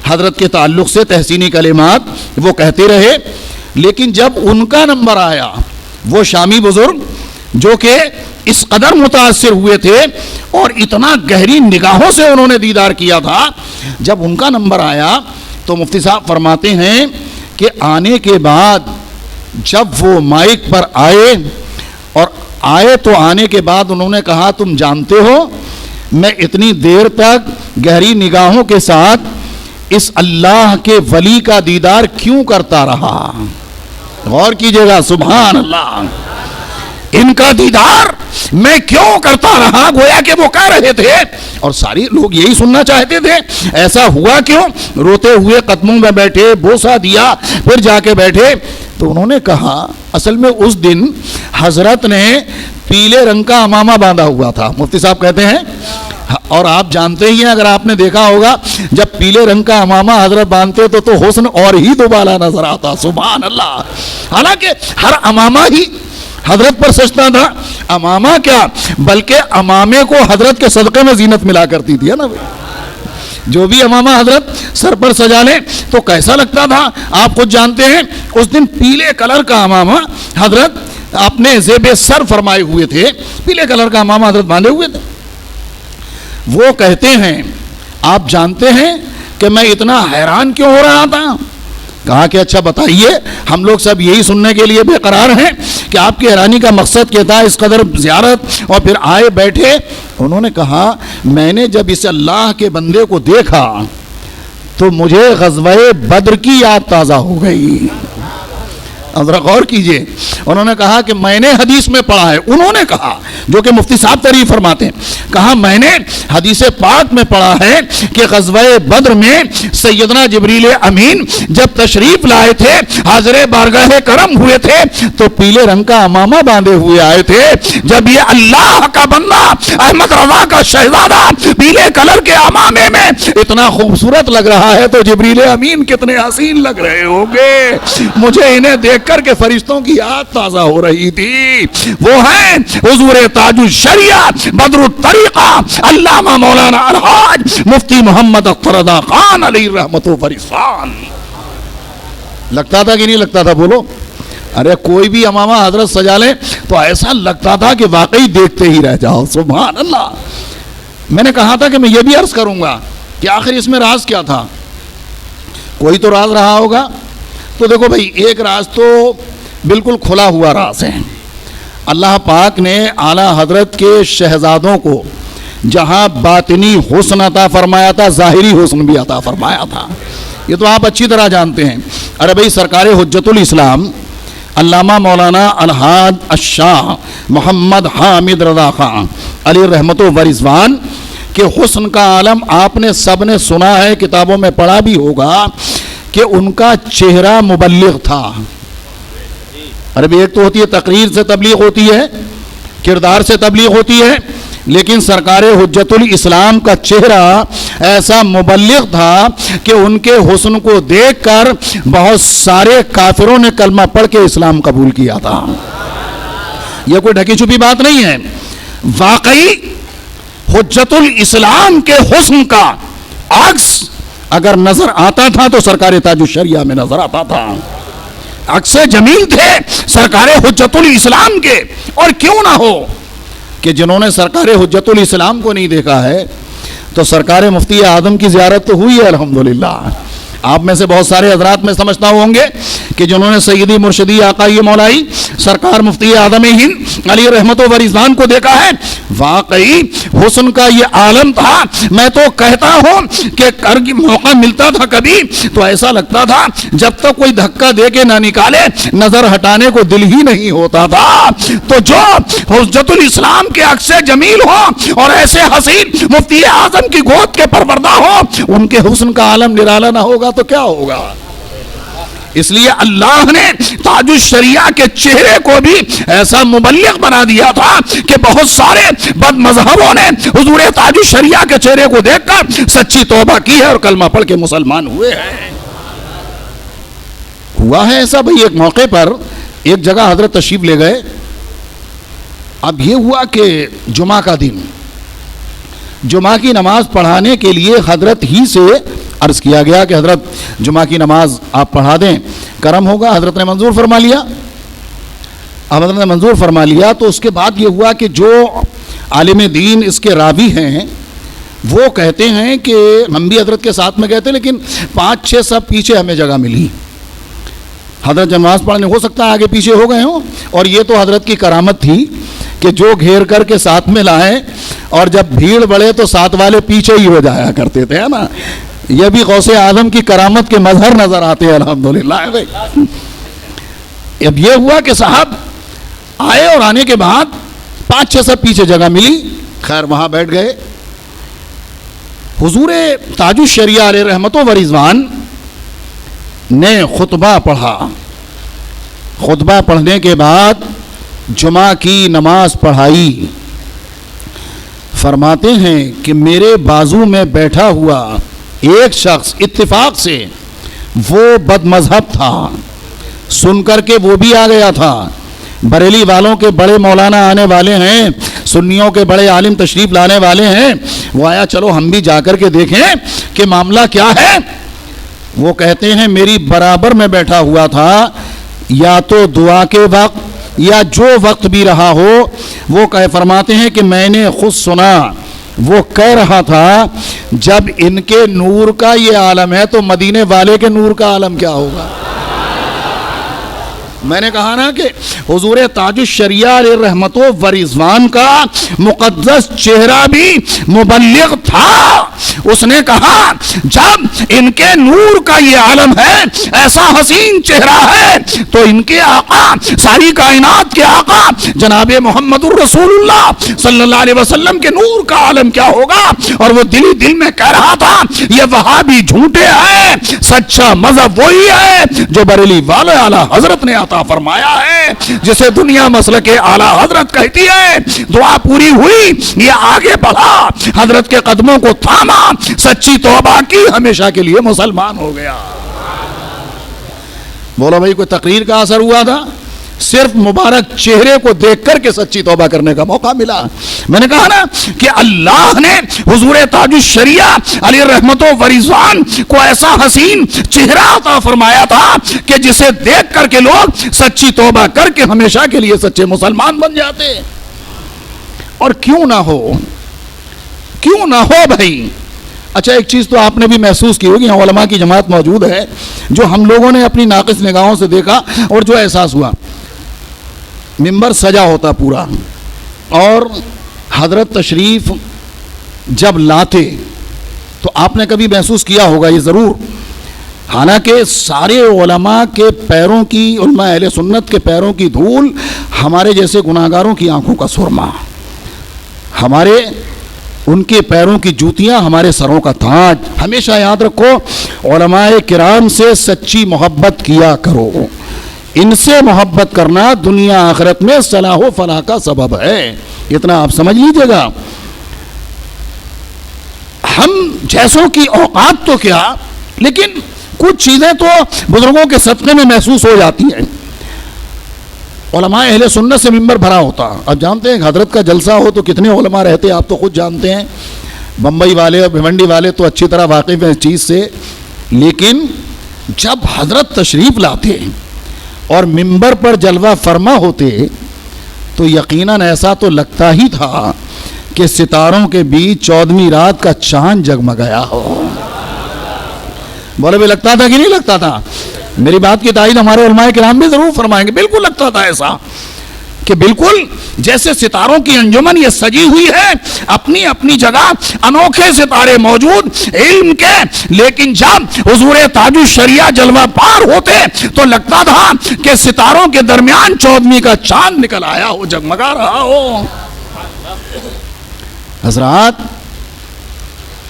حضرت کے تعلق سے تحسینی کلمات وہ کہتے رہے. لیکن جب ان کا نمبر آیا، وہ شامی بزرگ جو کہ اس قدر متاثر ہوئے تھے اور اتنا گہری نگاہوں سے انہوں نے دیدار کیا تھا، جب ان کا نمبر آیا تو مفتی صاحب فرماتے ہیں کہ آنے کے بعد جب وہ مائک پر آئے، اور آئے تو آنے کے بعد انہوں نے کہا تم جانتے ہو میں اتنی دیر تک گہری نگاہوں کے ساتھ اس اللہ کے ولی کا دیدار کیوں کرتا رہا؟ غور کیجئے گا، سبحان اللہ، ان کا دیدار میں کیوں کرتا رہا؟ گویا کہ وہ کہہ رہے تھے اور سارے لوگ یہی سننا چاہتے تھے، ایسا ہوا کیوں؟ روتے ہوئے قدموں میں بیٹھے، بوسہ دیا، پھر جا کے بیٹھے. تو انہوں نے کہا اصل میں اس دن حضرت نے پیلے رنگ کا عمامہ باندھا ہوا تھا. مفتی صاحب کہتے ہیں، اور آپ جانتے ہی ہیں، اگر آپ نے دیکھا ہوگا جب پیلے رنگ کا عمامہ حضرت باندھتے تو حسن اور ہی دوبالا نظر آتا. سبحان اللہ. حالانکہ ہر عمامہ ہی حضرت پر سجتا تھا، عمامہ کیا بلکہ عمامے کو حضرت کے صدقے میں زینت ملا کرتی تھی نا. جو بھی عمامہ حضرت سر پر سجا لے تو کیسا لگتا تھا آپ خود جانتے ہیں. اس دن پیلے کلر کا عمامہ حضرت اپنے زیب سر فرمائے ہوئے تھے، پیلے کلر کا عمامہ حضرت باندھے ہوئے تھے. وہ کہتے ہیں آپ جانتے ہیں کہ میں اتنا حیران کیوں ہو رہا تھا؟ کہا کہ اچھا بتائیے، ہم لوگ سب یہی سننے کے لیے بے قرار ہیں کہ آپ کی حیرانی کا مقصد کیا تھا، اس قدر زیارت اور پھر آئے بیٹھے. انہوں نے کہا میں نے جب اس اللہ کے بندے کو دیکھا تو مجھے غزوہ بدر کی یاد تازہ ہو گئی. اب ذرا غور کیجئے، انہوں نے کہا کہ میں نے حدیث میں پڑھا ہے، انہوں نے کہا جو کہ مفتی صاحب تعریف فرماتے ہیں، کہا میں نے حدیث پاک میں پڑھا ہے کہ غزوہ بدر میں سیدنا جبریل امین جب تشریف لائے تھے، حاضر بارگاہ کرم ہوئے تھے تو پیلے رنگ کا عمامہ باندھے ہوئے آئے تھے. جب یہ اللہ کا بندہ احمد رضا کا شہزادہ پیلے کلر کے عمامے میں اتنا خوبصورت لگ رہا ہے تو جبریل امین کتنے حسین لگ رہے ہوں گے. مجھے انہیں دیکھ کر کے فرشتوں کی یاد تازہ ہو رہی تھی. وہ ہیں حضور تاج الشریعہ بدر الطریقہ علامہ مولانا الحاج مفتی محمد اختر رضا خان علیہ رحمت و فرسان. لگتا تھا کہ نہیں لگتا تھا؟ بولو. ارے کوئی بھی امامہ حضرت سجا لے تو ایسا لگتا تھا کہ واقعی دیکھتے ہی رہ جاؤ. سبحان اللہ. میں نے کہا تھا کہ میں یہ بھی عرض کروں گا کہ آخر اس میں راز کیا تھا. کوئی تو راز رہا ہوگا. تو دیکھو بھائی، ایک راز تو بالکل کھلا ہوا راز ہے. اللہ پاک نے اعلیٰ حضرت کے شہزادوں کو جہاں باطنی حسن عطا فرمایا تھا، ظاہری حسن بھی عطا فرمایا تھا. یہ تو آپ اچھی طرح جانتے ہیں. ارے بھائی، سرکار حجت الاسلام علامہ مولانا الحاج الشاہ محمد حامد رضا خان علی رحمت و رضوان کے حسن کا عالم آپ نے سب نے سنا ہے، کتابوں میں پڑھا بھی ہوگا کہ ان کا چہرہ مبلغ تھا. ارے بھی ایک تو ہوتی ہے تقریر سے تبلیغ ہوتی ہے، کردار سے تبلیغ ہوتی ہے، لیکن سرکار حجت الاسلام کا چہرہ ایسا مبلغ تھا کہ ان کے حسن کو دیکھ کر بہت سارے کافروں نے کلمہ پڑھ کے اسلام قبول کیا تھا. یہ کوئی ڈھکی چھپی بات نہیں ہے. واقعی حجت الاسلام کے حسن کا عکس اگر نظر آتا تھا تو سرکار تاج الشریعہ میں نظر آتا تھا. عکس جمیل تھے سرکار حجت الاسلام کے. اور کیوں نہ ہو کہ جنہوں نے سرکار حجت الاسلام کو نہیں دیکھا ہے تو سرکار مفتی اعظم کی زیارت تو ہوئی ہے الحمدللہ. آپ میں سے بہت سارے حضرات میں سمجھتا ہوں گے کہ جنہوں نے سیدی مرشدی آقائی مولائی سرکار مفتی اعظم ہند علی رحمت و رضوان کو دیکھا ہے. واقعی حسن کا یہ عالم تھا. میں تو کہتا ہوں کہ موقع ملتا تھا کبھی تو ایسا لگتا تھا جب تک کوئی دھکا دے کے نہ نکالے نظر ہٹانے کو دل ہی نہیں ہوتا تھا. تو جو حجت الاسلام کے عکس جمیل ہو اور ایسے حسین مفتی اعظم کی گود کے پروردہ ہو، ان کے حسن کا عالم نرالا نہ ہوگا تو کیا ہوگا. اس لیے اللہ نے تاج الشریعہ کے چہرے کو بھی ایسا مبلغ بنا دیا تھا کہ بہت سارے بد مذہبوں نے حضور تاج الشریعہ کے چہرے کو دیکھ کر سچی توبہ کی ہے اور کلمہ پڑھ کے مسلمان ہوئے ہیں. ہوا ہے ایسا بھئی. ایک موقع پر ایک جگہ حضرت تشریف لے گئے. اب یہ ہوا کہ جمعہ کا دن، جمعہ کی نماز پڑھانے کے لیے حضرت ہی سے عرض کیا گیا کہ حضرت جمعہ کی نماز آپ پڑھا دیں، کرم ہوگا. حضرت نے منظور فرما لیا. اب حضرت نے منظور فرما لیا تو اس کے بعد یہ ہوا کہ جو عالم دین اس کے راوی ہیں وہ کہتے ہیں کہ ہم بھی حضرت کے ساتھ میں گئے تھے لیکن 5-6 سب پیچھے ہمیں جگہ ملی. حضرت نماز پڑھنے ہو سکتا ہے آگے پیچھے ہو گئے ہوں، اور یہ تو حضرت کی کرامت تھی کہ جو گھیر کر کے ساتھ میں لائیں، اور جب بھیڑ بڑھے تو ساتھ والے پیچھے ہی ہو جایا کرتے تھے، ہے نا. یہ بھی غوث اعظم کی کرامت کے مظہر نظر آتے ہیں الحمدللہ. اب یہ ہوا کہ صاحب آئے اور آنے کے بعد 5-6 سب پیچھے جگہ ملی. خیر وہاں بیٹھ گئے. حضور تاج الشریعہ علیہ رحمت و رضوان نے خطبہ پڑھا. خطبہ پڑھنے کے بعد جمعہ کی نماز پڑھائی. فرماتے ہیں کہ میرے بازو میں بیٹھا ہوا ایک شخص اتفاق سے وہ بد مذہب تھا. سن کر کے وہ بھی آ گیا تھا. بریلی والوں کے بڑے مولانا آنے والے ہیں، سنیوں کے بڑے عالم تشریف لانے والے ہیں. وہ آیا، چلو ہم بھی جا کر کے دیکھیں کہ معاملہ کیا ہے. وہ کہتے ہیں میری برابر میں بیٹھا ہوا تھا، یا تو دعا کے وقت یا جو وقت بھی رہا ہو، وہ فرماتے ہیں کہ میں نے خود سنا وہ کہہ رہا تھا جب ان کے نور کا یہ عالم ہے تو مدینے والے کے نور کا عالم کیا ہوگا. میں نے کہا نا کہ حضور تاج الشریعہ علیہ رحمت و رضوان کا مقدس چہرہ بھی مبلغ تھا. اس نے کہا جب ان کے نور کا یہ عالم ہے، ایسا حسین چہرہ ہے، تو ان کے آقا، ساری کائنات کے آقا جناب محمد الرسول اللہ صلی اللہ علیہ وسلم کے نور کا عالم کیا ہوگا. اور وہ دل دل میں کہہ رہا تھا یہ وہابی جھوٹے ہیں، سچا مذہب وہی ہے جو بریلی والے اعلیٰ حضرت نے عطا فرمایا ہے، جسے دنیا مسلک اعلیٰ حضرت کہتی ہے. دعا پوری ہوئی، یہ آگے بڑھا، حضرت کے قدموں کو تھاما، سچی توبہ کی، ہمیشہ کے لیے مسلمان ہو گیا. بولو بھائی، کوئی تقریر کا اثر ہوا تھا؟ صرف مبارک چہرے کو دیکھ کر کے سچی توبہ کرنے کا موقع ملا. میں نے کہا نا کہ اللہ نے حضور تاج الشریعہ علیہ رحمت و رضوان کو ایسا حسین چہرہ عطا فرمایا تھا کہ جسے دیکھ کر کے لوگ سچی توبہ کر کے ہمیشہ کے لیے سچے مسلمان بن جاتے. اور کیوں نہ ہو بھائی. اچھا ایک چیز تو آپ نے بھی محسوس کی ہوگی, یہاں علماء کی جماعت موجود ہے, جو ہم لوگوں نے اپنی ناقص نگاہوں سے دیکھا اور جو احساس ہوا, ممبر سجا ہوتا پورا, اور حضرت تشریف جب لاتے تو آپ نے کبھی محسوس کیا ہوگا یہ ضرور, حالانکہ سارے علماء کے پیروں کی, علماء اہل سنت کے پیروں کی دھول ہمارے جیسے گناہگاروں کی آنکھوں کا سرما, ہمارے ان کے پیروں کی جوتیاں ہمارے سروں کا تاج. ہمیشہ یاد رکھو, علماء کرام سے سچی محبت کیا کرو, ان سے محبت کرنا دنیا آخرت میں صلاح و فلاح کا سبب ہے, اتنا آپ سمجھ لیجیے گا. ہم جیسوں کی اوقات تو کیا, لیکن کچھ چیزیں تو بزرگوں کے صدقے میں محسوس ہو جاتی ہیں. علماء اہل سنت سے ممبر بھرا ہوتا. اب جانتے ہیں حضرت کا جلسہ ہو تو کتنے علماء رہتے, آپ تو خود جانتے ہیں, بمبئی والے اور بھیونڈی والے تو اچھی طرح واقف ہیں اس چیز سے. لیکن جب حضرت تشریف لاتے اور ممبر پر جلوہ فرما ہوتے تو یقیناً ایسا تو لگتا ہی تھا کہ ستاروں کے بیچ 14ویں رات کا چاند جگمگایا ہو. بولے بھی لگتا تھا کہ نہیں لگتا تھا؟ میری بات کی تائید ہمارے علماء کرام بھی ضرور فرمائیں گے. بالکل لگتا تھا ایسا کہ بالکل جیسے ستاروں کی انجمن یہ سجی ہوئی ہے, اپنی اپنی جگہ انوکھے ستارے موجود علم کے, لیکن جب حضور تاج الشریعہ جلوہ پار ہوتے تو لگتا تھا کہ ستاروں کے درمیان 14ویں کا چاند نکل آیا ہو, جگمگا رہا ہو. حضرات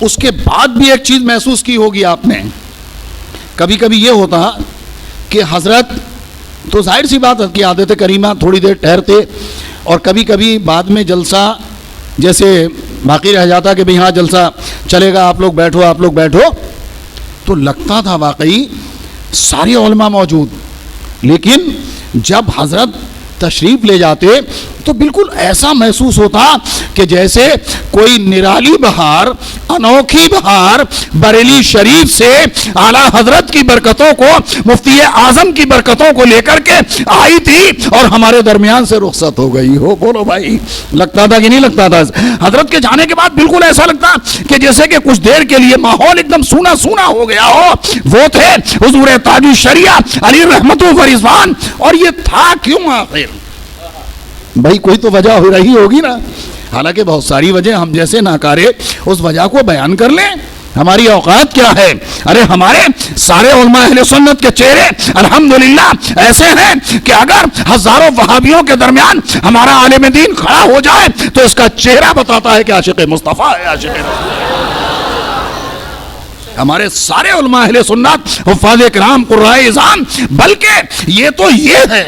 اس کے بعد بھی ایک چیز محسوس کی ہوگی آپ نے, کبھی کبھی یہ ہوتا کہ حضرت تو ظاہر سی بات کی عادت کریمہ تھوڑی دیر ٹھہرتے, اور کبھی کبھی بعد میں جلسہ جیسے باقی رہ جاتا کہ بھئی ہاں جلسہ چلے گا, آپ لوگ بیٹھو, تو لگتا تھا واقعی سارے علماء موجود. لیکن جب حضرت تشریف لے جاتے تو بالکل ایسا محسوس ہوتا کہ جیسے کوئی نرالی بہار, انوکھی بہار بریلی شریف سے اعلیٰ حضرت کی برکتوں کو, مفتی اعظم کی برکتوں کو لے کر کے آئی تھی اور ہمارے درمیان سے رخصت ہو گئی ہو. بولو بھائی, لگتا تھا کہ نہیں لگتا تھا؟ حضرت کے جانے کے بعد بالکل ایسا لگتا کہ جیسے کہ کچھ دیر کے لیے ماحول ایک دم سونا سونا ہو گیا ہو. وہ تھے حضور تاج الشریعہ علی رحمت و رضوان. اور یہ تھا کیوں آخر؟ بھائی کوئی تو وجہ ہو رہی ہوگی نا, حالانکہ بہت ساری وجہ, ہم جیسے ناکارے اس وجہ کو بیان کر لیں. ہماری اوقات کیا ہے؟ ارے ہمارے سارے علماء اہل سنت کے چہرے الحمدللہ ایسے ہیں کہ اگر ہزاروں وہابیوں کے درمیان ہمارا عالم دین کھڑا ہو جائے تو اس کا چہرہ بتاتا ہے کہ عاشق مصطفیٰ ہے, عاشق مصطفیٰ. ہمارے سارے علماء اہل سنت, حفاظ کرام, قرائے اعظام, بلکہ یہ تو یہ ہے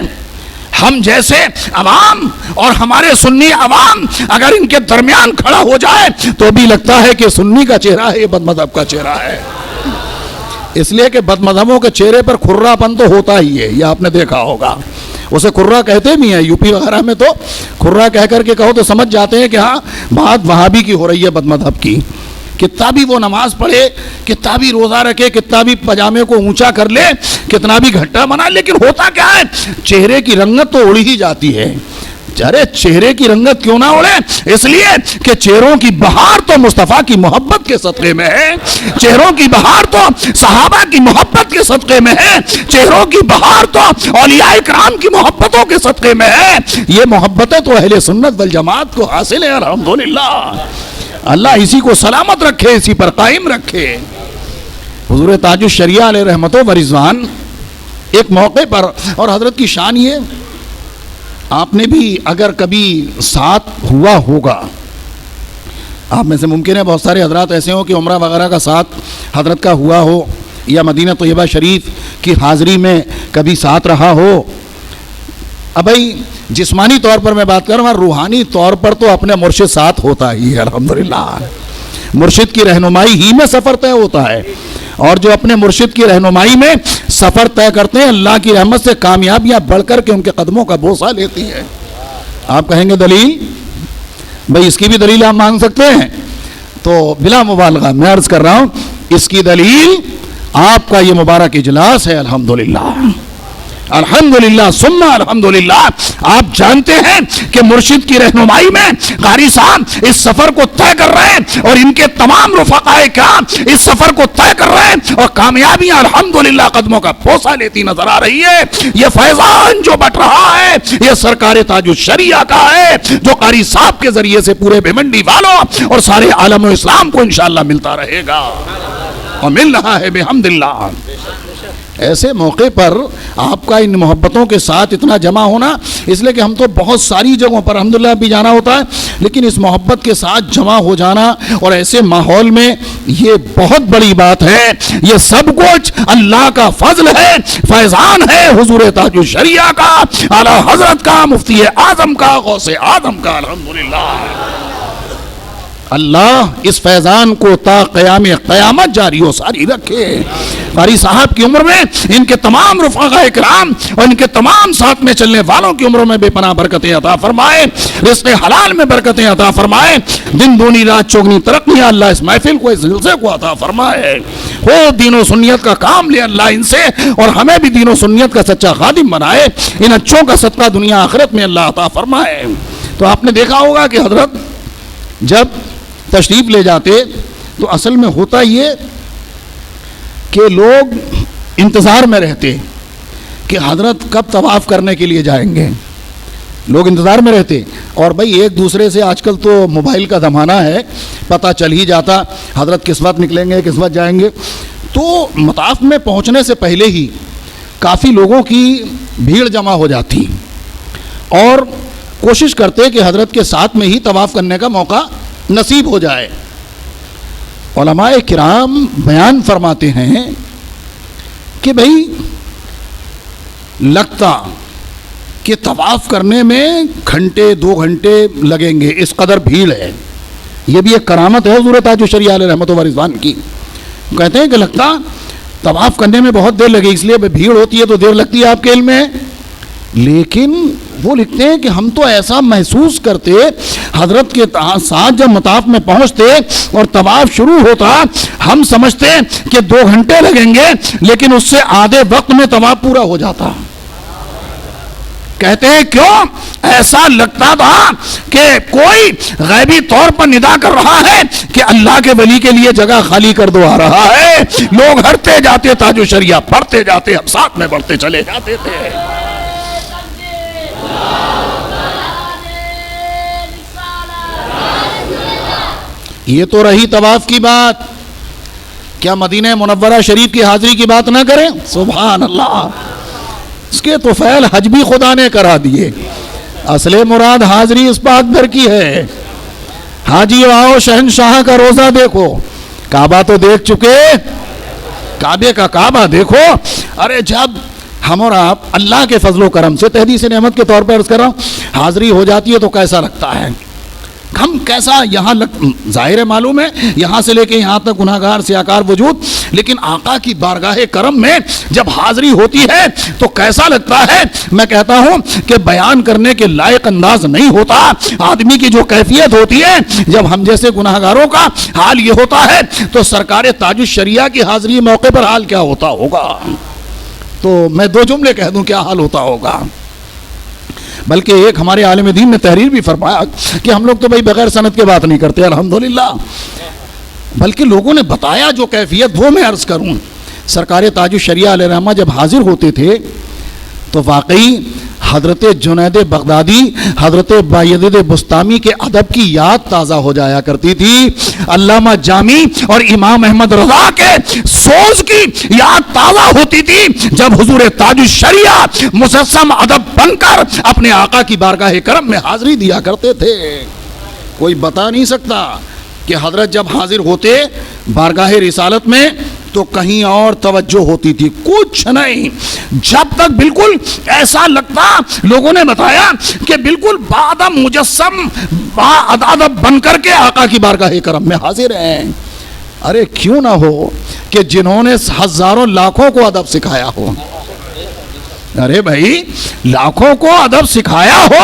ہم جیسے عوام اور ہمارے سنی عوام اگر ان کے درمیان کھڑا ہو جائے تو بھی لگتا ہے کہ سنی کا چہرہ ہے, یہ بد مذہب کا چہرہ ہے. اس لیے کہ بد مذہبوں کے چہرے پر کھرا پن تو ہوتا ہی ہے, یہ آپ نے دیکھا ہوگا. اسے کھرا کہتے بھی ہیں, یو پی وغیرہ میں تو کھرا کہہ کر کے کہو تو سمجھ جاتے ہیں کہ ہاں بات وہابی کی ہو رہی ہے, بد مذہب کی. کتنا بھی وہ نماز پڑھے, کتنا بھی روزہ رکھے, کتنا بھی پجامے کو اونچا کر لے, کتنا بھی گھٹا بنا, لیکن ہوتا کیا ہے؟ چہرے کی رنگت تو اڑی ہی جاتی ہے. ارے چہرے کی رنگت کیوں نہ اڑے؟ اس لیے کہ چہروں کی بہار تو مصطفیٰ کی محبت کے صدقے میں ہے, چہروں کی بہار تو صحابہ کی محبت کے صدقے میں ہے, چہروں کی بہار تو اولیاء کرام کی محبتوں کے صدقے میں ہے. یہ محبتیں تو اہل سنت والجماعت کو حاصل ہے الحمدللہ. اللہ اسی کو سلامت رکھے, اسی پر قائم رکھے. حضور تاج الشریعہ علیہ رحمت و رضوان ایک موقع پر, اور حضرت کی شان یہ, آپ نے بھی اگر کبھی ساتھ ہوا ہوگا, آپ میں سے ممکن ہے بہت سارے حضرات ایسے ہوں کہ عمرہ وغیرہ کا ساتھ حضرت کا ہوا ہو, یا مدینہ طیبہ شریف کی حاضری میں کبھی ساتھ رہا ہو. اب بھائی جسمانی طور پر میں بات کر رہا ہوں, روحانی طور پر تو اپنے مرشد ساتھ ہوتا ہی ہے الحمدللہ. مرشد کی رہنمائی ہی میں سفر طے ہوتا ہے، اور جو اپنے مرشد کی رہنمائی میں سفر طے کرتے ہیں اللہ کی رحمت سے کامیابیاں بڑھ کر کے ان کے قدموں کا بوسہ لیتی ہے۔ آپ کہیں گے دلیل؟ بھئی اس کی بھی دلیل آپ مانگ سکتے ہیں، تو بلا مبالغہ میں عرض کر رہا ہوں اس کی دلیل آپ کا یہ مبارک اجلاس ہے۔ الحمدللہ الحمدللہ ثم الحمدللہ۔ آپ جانتے ہیں کہ مرشد کی رہنمائی میں قاری صاحب اس سفر کو طے کر رہے ہیں، اور ان کے تمام رفقائے کرام اس سفر کو طے کر رہے ہیں، اور کامیابیاں الحمدللہ قدموں کا بوسہ لیتی نظر آ رہی ہے۔ یہ فیضان جو بٹ رہا ہے یہ سرکار تاج الشریعہ کا ہے، جو قاری صاحب کے ذریعے سے پورے بھیمنڈی والوں اور سارے عالم اسلام کو انشاءاللہ ملتا رہے گا، اور مل رہا ہے بحمداللہ۔ ایسے موقع پر آپ کا ان محبتوں کے ساتھ اتنا جمع ہونا، اس لیے کہ ہم تو بہت ساری جگہوں پر الحمدللہ بھی جانا ہوتا ہے، لیکن اس محبت کے ساتھ جمع ہو جانا اور ایسے ماحول میں یہ بہت بڑی بات ہے۔ یہ سب کچھ اللہ کا فضل ہے، فیضان ہے حضور تاج الشریعہ کا، اعلیٰ حضرت کا، مفتی اعظم کا، غوث اعظم کا۔ الحمدللہ اللہ اس فیضان کو تا قیام قیامت جاری و ساری رکھے۔ قاری صاحب کی عمر میں ان کے تمام رفقاء کرام اور ان کے تمام ساتھ میں چلنے والوں کی عمروں میں بے پناہ برکتیں عطا فرمائے، رزق حلال میں برکتیں عطا فرمائے، دن دونی رات چوگنی ترقیاں اللہ اس محفل کو، اس جلسے کو عطا فرمائے۔ وہ دین و سنیت کا کام لے اللہ ان سے، اور ہمیں بھی دین و سنیت کا سچا خادم بنائے۔ ان اچھوں کا صدقہ دنیا آخرت میں اللہ عطا فرمائے۔ تو آپ نے دیکھا ہوگا کہ حضرت جب تشریف لے جاتے تو اصل میں ہوتا یہ کہ لوگ انتظار میں رہتے کہ حضرت کب طواف کرنے کے لیے جائیں گے، لوگ انتظار میں رہتے، اور بھئی ایک دوسرے سے آج کل تو موبائل کا زمانہ ہے، پتہ چل ہی جاتا حضرت کس وقت نکلیں گے، کس وقت جائیں گے۔ تو مطاف میں پہنچنے سے پہلے ہی کافی لوگوں کی بھیڑ جمع ہو جاتی اور کوشش کرتے کہ حضرت کے ساتھ میں ہی طواف کرنے کا موقع نصیب ہو جائے۔ علماء کرام بیان فرماتے ہیں کہ بھئی لگتا کہ طواف کرنے میں گھنٹے 2 گھنٹے لگیں گے، اس قدر بھیڑ ہے۔ یہ بھی ایک کرامت ہے حضور تاج الشریعہ علیہ رحمت و رضوان کی۔ کہتے ہیں کہ لگتا طواف کرنے میں بہت دیر لگے، اس لیے بھیڑ ہوتی ہے تو دیر لگتی ہے، آپ کے علم میں۔ لیکن وہ لکھتے ہیں کہ ہم تو ایسا محسوس کرتے حضرت کے ساتھ جب مطاف میں پہنچتے اور طواف شروع ہوتا، ہم سمجھتے کہ 2 گھنٹے لگیں گے، لیکن اس سے آدھے وقت میں طواف پورا ہو جاتا۔ کہتے ہیں کیوں؟ ایسا لگتا تھا کہ کوئی غیبی طور پر ندا کر رہا ہے کہ اللہ کے ولی کے لیے جگہ خالی کر دو، آ رہا ہے۔ لوگ ہٹتے جاتے، تاج الشریعہ پڑھتے جاتے، ہم ساتھ میں بڑھتے چلے جاتے تھے۔ یہ تو رہی طواف کی بات، کیا مدینہ منورہ شریف کی حاضری کی بات نہ کریں؟ سبحان اللہ، اس کے تو فعل حج بھی خدا نے کرا دیے۔ اصل مراد حاضری اس پاک گھر کی ہے۔ حاجی آؤ شہنشاہ کا روزہ دیکھو، کعبہ تو دیکھ چکے، کعبے کا کعبہ دیکھو۔ ارے جب ہم اور آپ اللہ کے فضل و کرم سے تحدیث نعمت کے طور پر عرض کر رہا ہوں حاضری ہو جاتی ہے تو کیسا لگتا ہے، ہم کیسا یہاں ظاہر معلوم ہے یہاں سے لے کے یہاں تک گناہگار سیاکار وجود، لیکن آقا کی بارگاہ کرم میں جب حاضری ہوتی ہے تو کیسا لگتا ہے۔ میں کہتا ہوں کہ بیان کرنے کے لائق انداز نہیں ہوتا آدمی کی جو کیفیت ہوتی ہے جب ہم جیسے گناہگاروں کا حال یہ ہوتا ہے، تو سرکار تاج الشریعہ کی حاضری موقع پر حال کیا ہوتا ہوگا۔ تو میں 2 جملے کہہ دوں کیا حال ہوتا ہوگا۔ بلکہ ایک ہمارے عالم دین نے تحریر بھی فرمایا کہ ہم لوگ تو بھائی بغیر سند کے بات نہیں کرتے الحمدللہ، بلکہ لوگوں نے بتایا جو کیفیت وہ میں عرض کروں۔ سرکار تاج الشریعہ علیہ رحمہ جب حاضر ہوتے تھے تو واقعی حضرت جنید بغدادی، حضرت بایزید بسطامی کے ادب کی یاد تازہ ہو جایا کرتی تھی، علامہ جامی اور امام احمد رضا کے سوز کی یاد تازہ ہوتی تھی جب حضور تاج الشریعہ مجسم ادب بن کر اپنے آقا کی بارگاہ کرم میں حاضری دیا کرتے تھے۔ کوئی بتا نہیں سکتا کہ حضرت جب حاضر ہوتے بارگاہ رسالت میں تو کہیں اور توجہ ہوتی تھی، کچھ نہیں، جب تک بالکل ایسا لگتا، لوگوں نے بتایا کہ بالکل بادم مجسم ادب بن کر کے آقا کی بارگاہ کرم میں حاضر ہیں۔ ارے کیوں نہ ہو کہ جنہوں نے ہزاروں لاکھوں کو ادب سکھایا ہو، ارے بھائی لاکھوں کو ادب سکھایا ہو،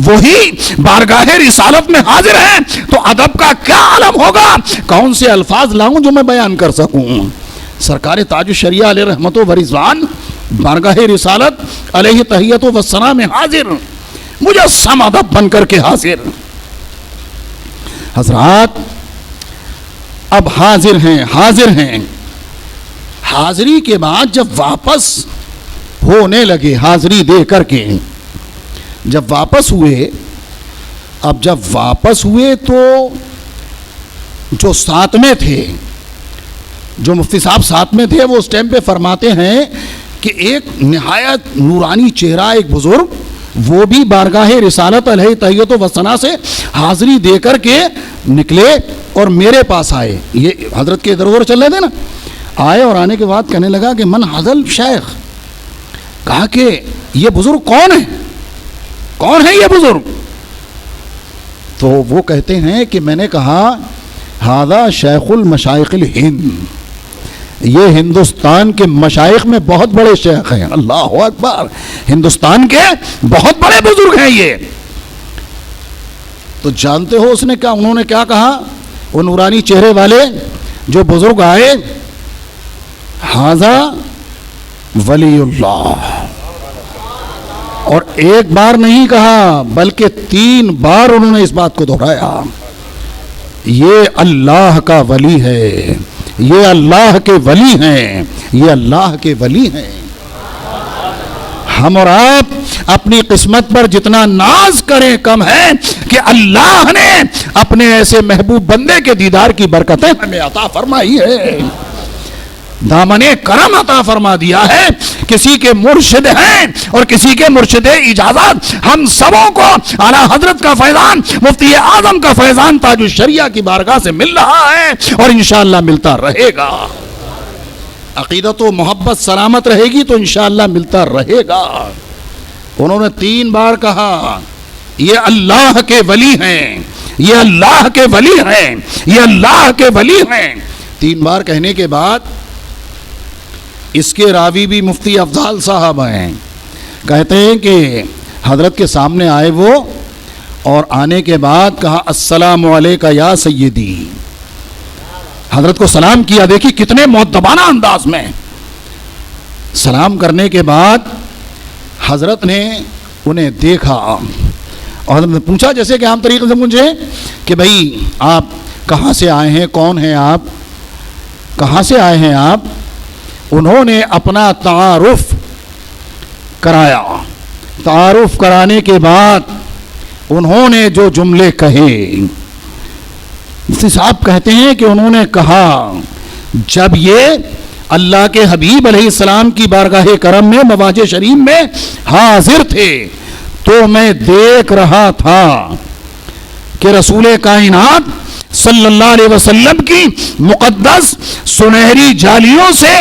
وہی بارگاہ رسالت میں حاضر ہیں، تو ادب کا کیا عالم ہوگا؟ کون سے الفاظ لاؤں جو میں بیان کر سکوں؟ سرکار تاج الشریعہ علیہ رحمت و رضوان بارگاہ رسالت علیہ تحیت و ثنا میں حاضر، مجسم ادب بن کر کے حاضر۔ حضرات اب حاضر ہیں، حاضری کے بعد جب واپس ہونے لگے، حاضری دے کر کے جب واپس ہوئے، اب جب واپس ہوئے تو جو ساتھ میں تھے، جو مفتی صاحب ساتھ میں تھے، وہ اس ٹائم پہ فرماتے ہیں کہ ایک نہایت نورانی چہرہ ایک بزرگ، وہ بھی بارگاہ رسالت علیہ تحیت و ثنا سے حاضری دے کر کے نکلے اور میرے پاس آئے۔ یہ حضرت کے ادھر ادھر چل رہے تھے نا، آئے اور آنے کے بعد کہنے لگا کہ من حضل شیخ، کہا کہ یہ بزرگ کون ہے یہ بزرگ؟ تو وہ کہتے ہیں کہ میں نے کہا ھذا شیخ المشائخ الہند، یہ ہندوستان کے مشائخ میں بہت بڑے شیخ ہیں۔ اللہ اکبر، ہندوستان کے بہت بڑے بزرگ ہیں یہ۔ تو جانتے ہو اس نے کیا، انہوں نے کیا کہا؟ وہ نورانی چہرے والے جو بزرگ آئے، ھذا ولی اللہ، اور ایک بار نہیں کہا بلکہ 3 بار انہوں نے اس بات کو دہرایا، یہ اللہ کا ولی ہے، یہ اللہ کے ولی ہیں، یہ اللہ کے ولی ہیں۔ ہم اور آپ اپنی قسمت پر جتنا ناز کریں کم ہے کہ اللہ نے اپنے ایسے محبوب بندے کے دیدار کی برکتیں ہمیں عطا فرمائی ہے، دامن کرم عطا فرما دیا ہے۔ کسی کے مرشد ہیں اور کسی کے مرشد اجازت، ہم سبوں کو اعلیٰ حضرت کا فیضان، مفتی اعظم کا فیضان تاج الشریعہ کی بارگاہ سے مل رہا ہے اور انشاءاللہ ملتا رہے گا۔ عقیدت و محبت سلامت رہے گی تو انشاءاللہ ملتا رہے گا۔ انہوں نے 3 بار کہا یہ اللہ کے ولی ہیں، یہ اللہ کے ولی ہیں، یہ اللہ کے ولی ہیں۔ 3 بار کہنے کے بعد اس کے راوی بھی مفتی افضال صاحب ہیں، کہتے ہیں کہ حضرت کے سامنے آئے وہ، اور آنے کے بعد کہا السلام علیکہ یا سیدی، حضرت کو سلام کیا۔ دیکھیں کتنے مؤدبانہ انداز میں سلام کرنے کے بعد حضرت نے انہیں دیکھا اور حضرت نے پوچھا جیسے کہ عام طریقے سے پوچھے کہ بھائی آپ کہاں سے آئے ہیں، کون ہیں آپ، کہاں سے آئے ہیں آپ؟ انہوں نے اپنا تعارف کرایا، تعارف کرانے کے بعد انہوں نے جو جملے کہے، مفتی صاحب کہتے ہیں کہ انہوں نے کہا جب یہ اللہ کے حبیب علیہ السلام کی بارگاہ کرم میں مواج شریف میں حاضر تھے تو میں دیکھ رہا تھا کہ رسول کائنات صلی اللہ علیہ وسلم کی مقدس سنہری جالیوں سے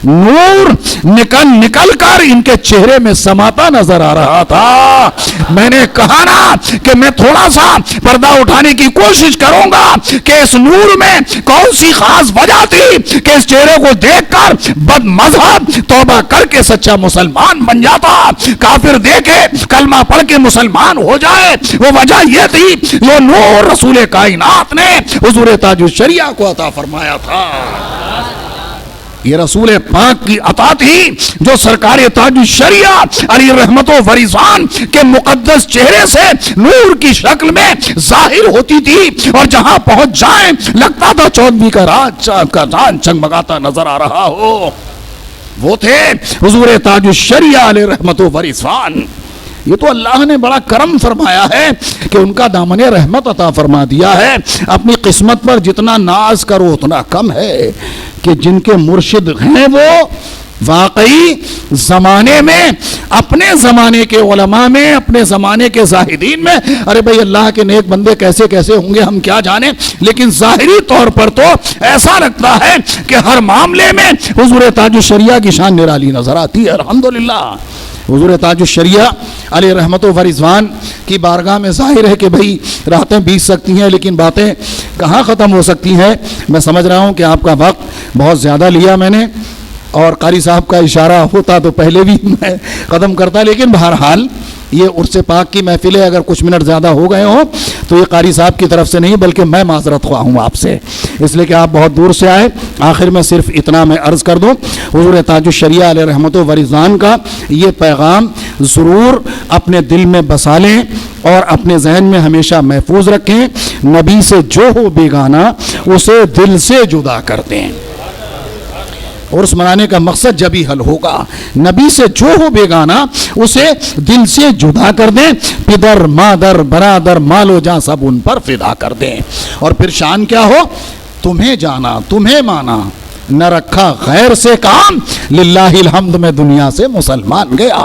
نور نکل کر ان کے چہرے میں سماتا نظر آ رہا تھا۔ میں نے کہا نا کہ میں تھوڑا سا پردہ اٹھانے کی کوشش کروں گا کہ اس نور میں کون سی خاص وجہ تھی کہ اس چہرے کو دیکھ کر بد مذہب توبہ کر کے سچا مسلمان بن جاتا، کافر دیکھے کلمہ پڑھ کے مسلمان ہو جائے۔ وہ وجہ یہ تھی وہ نور رسول کائنات نے حضور تاج الشریعہ کو عطا فرمایا تھا۔ یہ رسول پاک کی عطا تھی جو سرکار تاج الشریعہ علی رحمت و رضوان کے مقدس چہرے سے نور کی شکل میں ظاہر ہوتی تھی، اور جہاں پہنچ جائیں لگتا تھا چودھویں کا رات کا چاند چمگاتا نظر آ رہا ہو۔ وہ تھے حضور تاج الشریعہ علی رحمت و رضوان۔ یہ تو اللہ نے بڑا کرم فرمایا ہے کہ ان کا دامن رحمت عطا فرما دیا ہے۔ اپنی قسمت پر جتنا ناز کرو اتنا کم ہے کہ جن کے مرشد ہیں وہ واقعی زمانے میں، اپنے زمانے کے علماء میں، اپنے زمانے کے زاہدین میں، ارے بھائی اللہ کے نیک بندے کیسے کیسے ہوں گے ہم کیا جانیں، لیکن ظاہری طور پر تو ایسا لگتا ہے کہ ہر معاملے میں حضور تاج الشریعہ کی شان نرالی نظر آتی ہے۔ الحمدللہ حضور تاج الشریعہ علیہ رحمت و رضوان کی بارگاہ میں ظاہر ہے کہ بھئی راتیں بیت سکتی ہیں لیکن باتیں کہاں ختم ہو سکتی ہیں۔ میں سمجھ رہا ہوں کہ آپ کا وقت بہت زیادہ لیا میں نے، اور قاری صاحب کا اشارہ ہوتا تو پہلے بھی میں ختم کرتا، لیکن بہرحال یہ عرس پاک کی محفل ہے، اگر کچھ منٹ زیادہ ہو گئے ہوں تو یہ قاری صاحب کی طرف سے نہیں بلکہ میں معذرت خواہ ہوں آپ سے، اس لیے کہ آپ بہت دور سے آئے۔ آخر میں صرف اتنا میں عرض کر دوں، حضور تاج الشریعہ علیہ رحمت و رضوان کا یہ پیغام ضرور اپنے دل میں بسا لیں اور اپنے ذہن میں ہمیشہ محفوظ رکھیں۔ نبی سے جو ہو بیگانہ اسے دل سے جدا کر دیں۔ عرس منانے کا مقصد جب ہی حل ہوگا، نبی سے جو ہو بیگانہ اسے دل سے جدا کر دیں، پدر مادر برادر مال و جان سب ان پر فدا کر دیں۔ اور پھر شان کیا ہو، تمہیں جانا تمہیں مانا، نہ رکھا غیر سے کام، للہ الحمد میں دنیا سے مسلمان گیا۔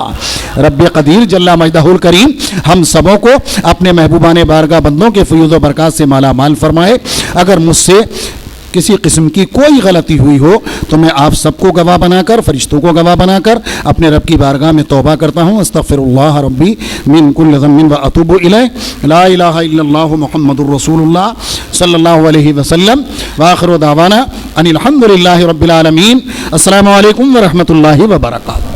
رب قدیر جل مجدہ الکریم ہم سبوں کو اپنے محبوبان بارگاہ بندوں کے فیوز و برکات سے مالا مال فرمائے۔ اگر مجھ سے کسی قسم کی کوئی غلطی ہوئی ہو تو میں آپ سب کو گواہ بنا کر، فرشتوں کو گواہ بنا کر اپنے رب کی بارگاہ میں توبہ کرتا ہوں۔ استغفر اللہ ربی من کل ذنب و اتوب الیہ، لا الہ الا اللہ محمد الرسول اللہ صلی اللہ علیہ وسلم، وآخر دعوانا ان الحمد للہ رب العالمین۔ السلام علیکم ورحمۃ اللہ وبرکاتہ۔